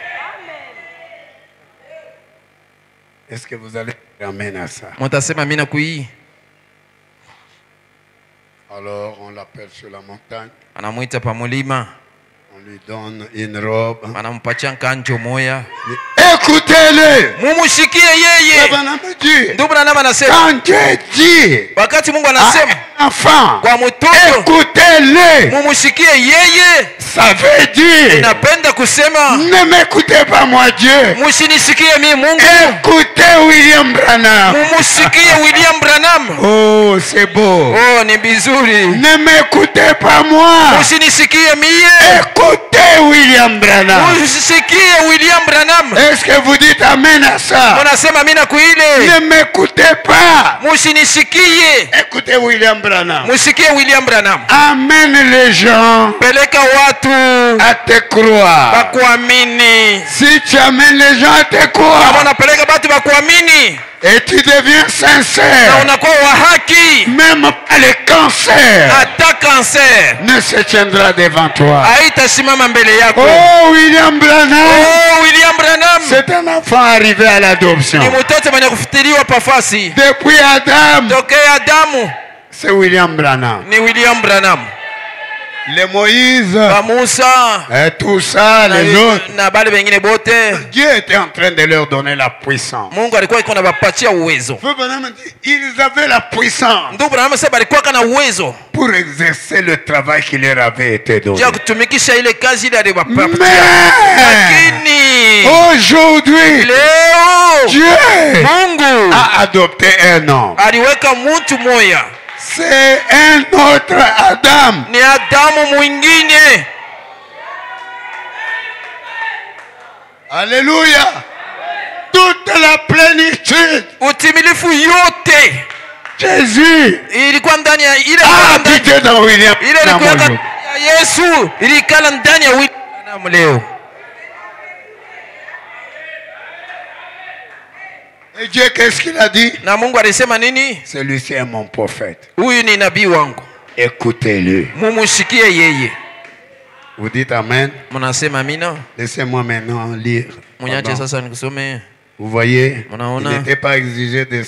Est-ce que vous allez ramener à ça? Mtasema mimi nakuii. Alors on l'appelle sur la montagne. Anamuita pa mulima. On lui donne une robe. Anampatia kanjo moya. Écoutez-le. Mumushikie yeye. Ndio Branham anasema. Quand Dieu dit Wakati Mungu à anasema un enfant, kwa mtoto écoutez-le, mumushikie yeye, ça veut dire napenda kusema ne m'écoutez pas moi Dieu. musinisikie mimi Mungu. Écoutez William Branham. Mumusikie William Branham. Oh, c'est beau. Oh, ni bizuri. Ne m'écoutez pas moi. Musinisikie mie. Écoutez William Branham. Musisikie William Branham. Est-ce que vous dites amen à ça? Munasema mimi na kuile. Ne m'écoutez pas. Musinishikie. Écoutez William Branham. Musikie William Branham. Amène les gens Peleka watu à te croire. bakuamini. Si tu amènes les gens à te Kama croire unapeleka watu bakuamini et tu deviens na sincère, unakuwa wa haki, même pas le cancer hata kanser ne se tiendra devant toi. haitasimama mbele yako. Oh, William Branham, Oh, William Branham c'est un enfant arrivé à l'adoption. ni mtoto mwenye kufutiliwa pafasi Depuis Adam, tokea Adamu. c'est William Branham. Ni William Branham. Les Moïse, Ba Musa et tout ça, les autres, na bale bengine bote, Dieu était en train de leur donner la puissance. Mungu alikuwa iko nabapatia uwezo. Frère Branham dit, ils avaient la puissance Ndugu Branham sasa balikuwa kana uwezo pour exercer le travail qui leur avait été donné. ya kutumikisha ile kazi ile aliyopatia. Mais Lakini aujourd'hui, leo Dieu Mungu a adopté un homme. aliweka mtu moya, C'est un autre Adam. ni Adamu mwingine. Alléluia. Toute la plénitude, Utimilifu yote Jésus ilikuwa ndani ya ile a habité dans William ile ilikuwa Branham. ndani ya Yesu, ilikala ndani ya William Branham leo. Et Dieu, qu'est-ce qu'il a dit? Na Mungu alisema nini? Celui-ci est mon prophète. Huyu ni nabii wangu, Écoutez-le. mumushikie yeye. Vous dites Amen. Mnasema amina? Laissez-moi maintenant lire. Munyache Pardon. sasa nikusome. Vous voyez, Mnaona? il n'était pas exigé de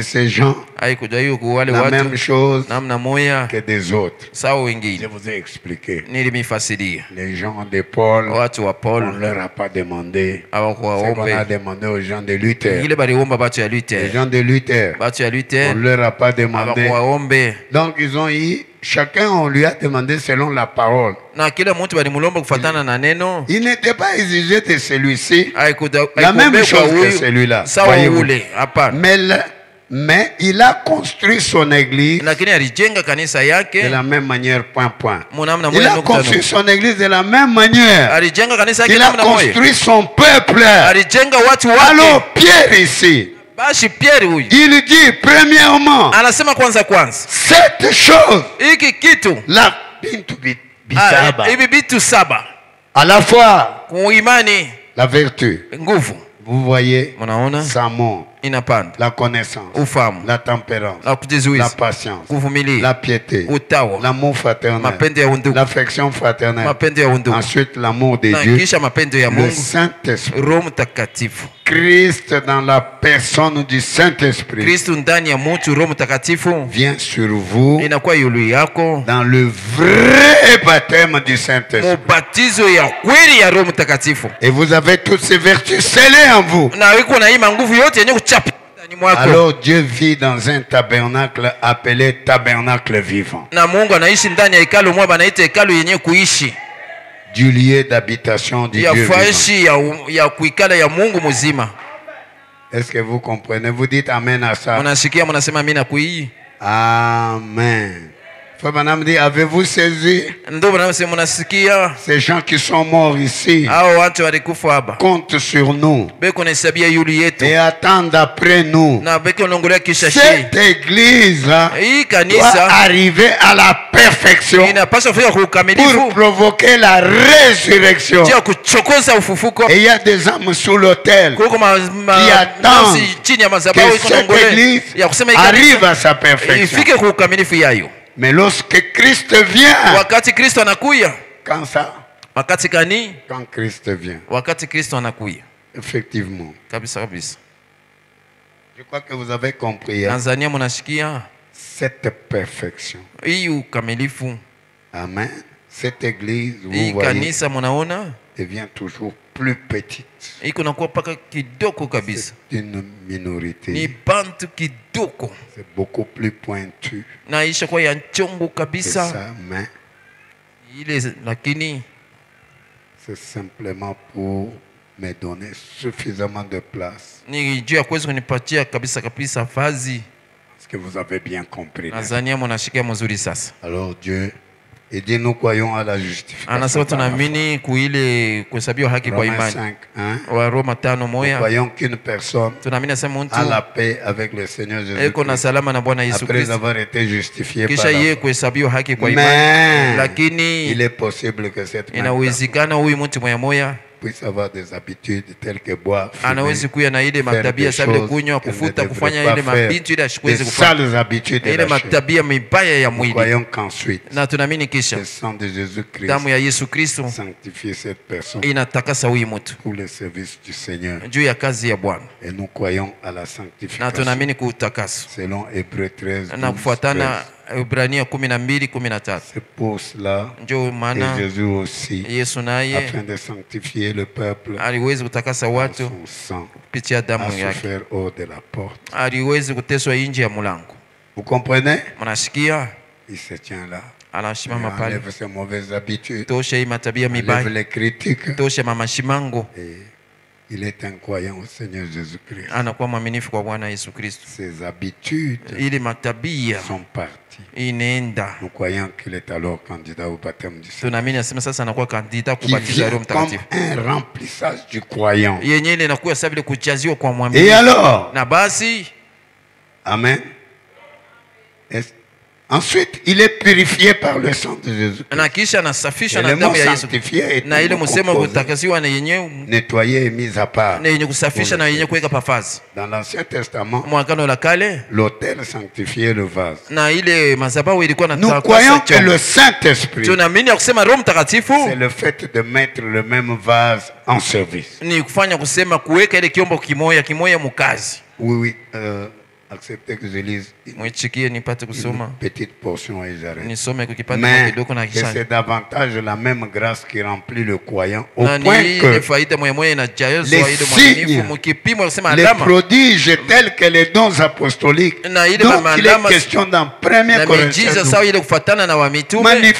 ces gens Haikuja hiyo kwa wale la watu même chose namna moya que des autres. sawa Je wengine. vous ai expliqué. Nilimifasiria Les gens de Paul, watu wa on Paul ne leur a pas demandé ce qu'on a hawakuwaombe demandé aux gens de Luther. ile baliomba batu ya Les Luther, gens de Luther, batu ya on Luther ne leur a pas demandé. hawakuwaombe, Donc ils ont eu, chacun on lui a demandé selon la parole. na kila mtu balimulomba kufatana na neno. Il n'était pas exigé de celui-ci Haikuda- la même haikuombea chose kwa que huyu celui-là. sawa Voyez-vous. ule, hapana. Mais il a construit son église Lakini alijenga kanisa yake de la même manière, point. munamna Il moya a nukta construit nukta. son église de la même manière. Alijenga kanisa yake Il a namna moya, construit son peuple. alijenga watu wake. Alors Pierre ici, Basi Pierre huyu il dit premièrement, anasema kwanza cette chose, hiki kitu la bintu bitaba, hivi vitu saba, à la fois kuimani, la vertu, nguvu, vous voyez, mnaona l'amour, inapanda, la connaissance, ufahamu, la tempérance, na la kujizuiza, patience, kuvumilia, la piété, utawa, l'amour fraternel, mapendo ya undugu, l'affection fraternelle, mapendo ya undugu, ensuite l'amour de na Dieu, kisha mapendo ya le Mungu, Saint-Esprit, Roho Mtakatifu, Christ dans la personne du Saint-Esprit Kristo ndani ya mtu, Roho Mtakatifu vient sur vous inakuwa yulu yako, dans le vrai baptême du Saint-Esprit. mubatizo ya kweli ya Roho Mtakatifu, Et vous avez toutes ces vertus scellées en vous. na wiko na hii manguvu yote yenye kuchapa ndani mwako. Alors Dieu vit dans un tabernacle appelé tabernacle vivant, Na Mungu anaishi ndani ya hekalu moja banaita hekalu yenye kuishi du lieu d'habitation du ya Dieu vivant. faishi ya kuikala ya Mungu mzima. Est-ce que vous comprenez? Vous dites Amen à ça. Mnasikia, mnasema mimi nakuii. Amen. Frère Branham dit, avez-vous saisi Ndio mnasema mnasikia, ces gens qui sont morts ici hao watu walikufa hapa comptent sur nous beko nasabia yuli yetu et attendent après nous. na beko nongolea kisha shi. Cette église Hii doit kanisa arriver à la perfection inapaswa kufika kwa ukamilifu pour provoquer la résurrection. ya kuchokoza ufufuko. Et il y a des âmes sous l'autel Kuko qui attendent nafsi chini ya madhabahu que iko cette nongolea église ya kusema hii arrive kanisa à sa perfection. ifike kwa ukamilifu yayo. Mais lorsque Christ vient, Wakati Kristo anakuya, quand ça? wakati kani? Quand Christ vient, Wakati Kristo anakuya effectivement. kabisa kabisa. Je crois que vous avez compris hein, Tanzania mnashikia cette perfection. hii ukamilifu. Amen. Cette église, vous Hii voyez, kanisa mnaona devient toujours plus petite. iko nakuwa paka kidogo kabisa, C'est une minorité. ni bantu kidogo C'est beaucoup plus pointu na isha kwa ya nchongo que kabisa ça, mais ile, lakini c'est simplement pour me donner suffisamment de place. ni juu ya kuweza kunipatia kabisa kabisa fazi. Est-ce que vous avez bien compris? Tanzania mnashikia mzuri sasa. Alors Dieu Il dit nous croyons à la justification. Anasema par la foi. tunaamini kuile kuhesabiwa haki kwa Romains imani. 5, 1. Wa Roma 5 Nous moya. croyons qu'une personne Tunaamini asema mtu a la paix avec le Seigneur eko na Jésus-Christ salama na Bwana Yesu après Kristo. avoir été justifié par Kisha la yeye foi. kuhesabiwa haki kwa imani. Mais Lakini il est possible que cette même personne inawezekana huyu mtu moya moya puisse avoir des habitudes telles que boire, anawezi fumer, kuya na ile faire matabia des sa vile choses kunywa, qu'elle ne kufuta, devrait kufanya pas ile faire, mabintu ile des ashikuwezi kufanya, sales habitudes de ile la chair. matabia mibaya ya Nous mwili. croyons qu'ensuite, Na tunaamini kisha le sang de Jésus-Christ damu ya Yesu Kristo sanctifie cette personne inatakasa huyu mtu pour le service du Seigneur. juu ya kazi ya Bwana, Et nous croyons à la na sanctification tunaamini kuutakaso selon Hébreux 13, na 12, kufuatana 13. Ibrania 12:13. C'est pour cela Ndio que maana Jésus aussi, Yesu naye afin de sanctifier le peuple, aliwezi kutakasa par watu son sang, kupitia a damu yake, souffert hors de la porte. aliwezi kuteswa nje ya mlango. Vous comprenez? Mnasikia? Il se tient là. Il Anasimama pale, enlève ses mauvaises habitudes, tosha hii matabia enlève mibaya, les critiques. tosha mamashimango, Et il est un croyant au Seigneur Jésus-Christ. anakuwa mwaminifu kwa Bwana Yesu Kristo. Ses habitudes Ile matabia sont parties. inaenda, Nous croyons qu'il est alors candidat au baptême du Saint. tunaamini asema sasa anakuwa kandida Qui kubatizwa Roho vient comme Mtakatifu, un remplissage du croyant. yenyewe ile inakuwa sawa vile kujaziwa kwa Et mwaminifu. alors? Na basi Amen. Ensuite, il est purifié par le sang de Jésus. na kisha anasafishwa Et na le mot damu ya Yesu, sanctifié est na ile msemo composé, kutakasiwa na yenyewe nettoyé et mis à part. na yenye kusafisha na yenye kuweka pafazi. Dans l'Ancien Testament, Mwagano la kale l'autel sanctifiait le vase. na ile madhabahu ilikuwa na Nous croyons que le Saint-Esprit, tunaamini ya kusema Roho Mtakatifu c'est le fait de mettre le même vase en service. ni kufanya kusema kuweka ile kiombo kimoya kimoya mukazi. Oui, oui. Acceptez que je lise Mwichikie nipate kusoma, une petite portion et j'arrête. nisome kukipata Mais kidogo na que kisha c'est davantage la même grâce qui remplit le croyant au na point ni ile que faida moya moya na jayo les ile mwaminifu signes, mkipimo kusema les alama prodiges tels que les dons apostoliques na ile dont il est alama question dans 1 na Corinthiens miujiza 12, sawa ile kufuatana na wa mitume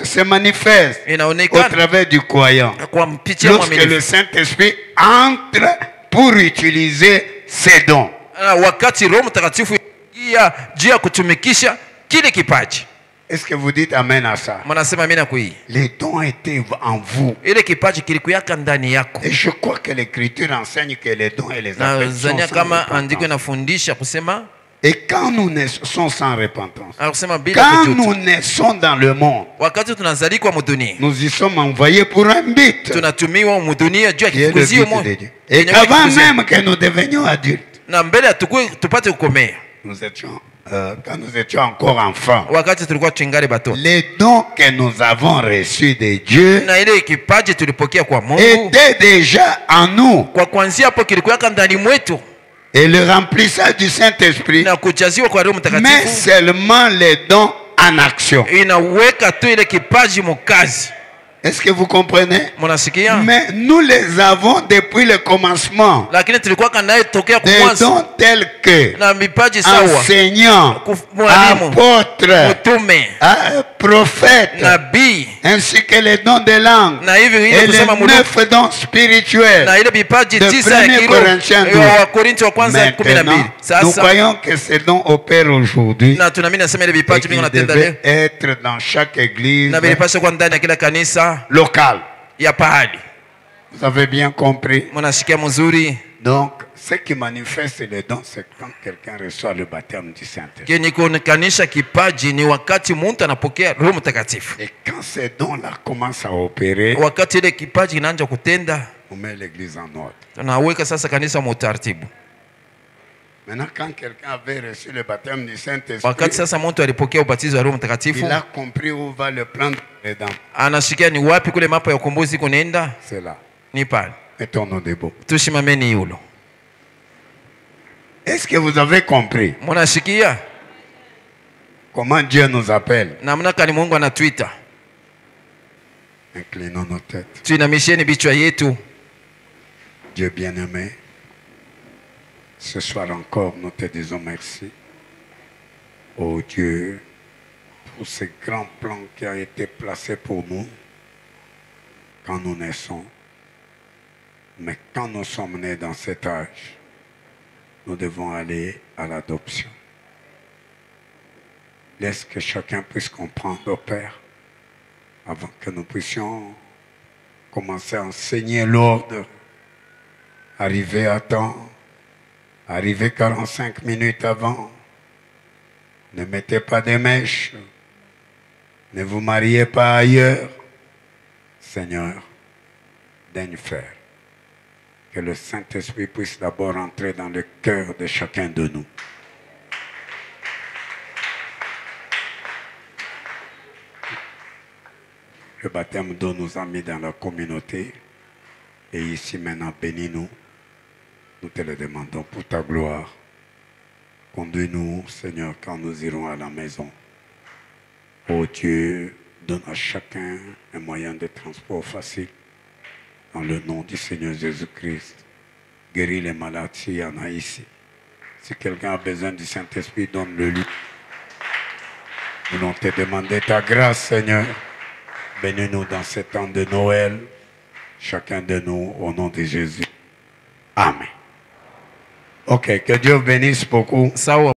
se manifeste au inaonekana travers du croyant. kwa mpitia Lorsque le mwaminifu. Saint-Esprit entre pour utiliser ses dons. Na wakati Roho Mtakatifu ingia juu ya kutumikisha kile kipaji. Est-ce que vous dites amen à ça? Mnasema mimi na kui. Les dons étaient en vous. Ile kipaji kilikuyaka ndani yako. Et je crois que l'Écriture enseigne que les dons et les Na affections zania sont kama repentance. andiko inafundisha kusema Et quand nous naissons sans repentance, kusema bila quand kujuta. nous naissons dans le monde, Wakati tunazalikwa mudunia, nous y sommes envoyés pour un but. tunatumiwa mudunia juu ya Qui est le kifukuzio but mo. de Dieu. Et avant même que nous devenions adultes, Na mbele atukue tupate kukomea. nous étions, quand nous étions encore enfants, Wakati tulikuwa chingari bato. les dons que nous avons reçus de Dieu Na ile kipaji tulipokea kwa Mungu. étaient déjà en nous. Kwa kuanzia hapo kilikuyaka ndani mwetu. Et le remplissage du Saint-Esprit Na kujaziwa kwa Roho met Mtakatifu seulement les dons en action. inaweka tu ile kipaji mukazi. Est-ce que vous comprenez? Mnasikia? Mais nous les avons depuis le commencement. Lakini tulikuwa naye tokea Des kwanza dons tels que na mipaji sawa, enseignants, mwalimu, apôtres, mtume, prophètes, nabii, ainsi que les dons de langue na hivi et ile les kusema mulu 9 dons spirituels. na ile vipaji de 9 ya 1 kiro Corinthiens 12. wa Korinto wa kwanza 12. Maintenant, nous Sasa croyons que ces dons opèrent aujourd'hui na tunaamini nasema ile et vipaji qu'ils vingi natenda leo devaient être dans chaque église na vilipaswa kuwa ndani ya kila kanisa locale. ya pahali. Vous avez bien compris? Mnasikia mzuri? Donc, ce qui manifeste les dons, c'est quand quelqu'un reçoit le baptême du Saint-Esprit. Kile kuonekanisha kipaji ni wakati mtu anapokea Roho Mtakatifu. Et quand ces dons-là commencent à opérer, Wakati ile kipaji kinaanza kutenda, on met l'église en ordre. tunaweka sasa kanisa mutaratibu. Maintenant, quand quelqu'un avait reçu le baptême du Saint-Esprit, Wakati sasa mtu alipokea ubatizo wa Roho Mtakatifu, il a compris où va le plan de rédemption. anashikia ni wapi kule mapa ya ukombozi kunaenda, C'est là. ni pale. Mettons-nous debout. Tushimameni yulo. Est-ce que vous avez compris Mnashikia comment Dieu nous appelle? namna kani Mungu anatuita? Inclinons nos têtes. Tuinamisheni vichwa yetu. Dieu bien-aimé, ce soir encore, nous te disons merci. Oh Dieu, pour ce grand plan qui a été placé pour nous quand nous naissons. Mais quand nous sommes nés dans cet âge, nous devons aller à l'adoption. Laisse que chacun puisse comprendre, oh Père, avant que nous puissions commencer à enseigner l'ordre. Arrivez à temps, arrivez 45 minutes avant. Ne mettez pas de mèches, ne vous mariez pas ailleurs. Seigneur, daigne faire que le Saint-Esprit puisse d'abord entrer dans le cœur de chacun de nous. Le baptême d'eau nous a mis dans la communauté. Et ici maintenant, bénis-nous. Nous te le demandons pour ta gloire. Conduis-nous, Seigneur, quand nous irons à la maison. Ô Dieu, donne à chacun un moyen de transport facile. Dans le nom du Seigneur Jésus-Christ. Guéris les malades s'il y en a ici. Si quelqu'un a besoin du Saint-Esprit, donne-le-lui. Nous voulons te demander ta grâce, Seigneur. Bénis-nous dans ce temps de Noël. Chacun de nous, au nom de Jésus. Amen. Ok, que Dieu bénisse beaucoup. Sawa.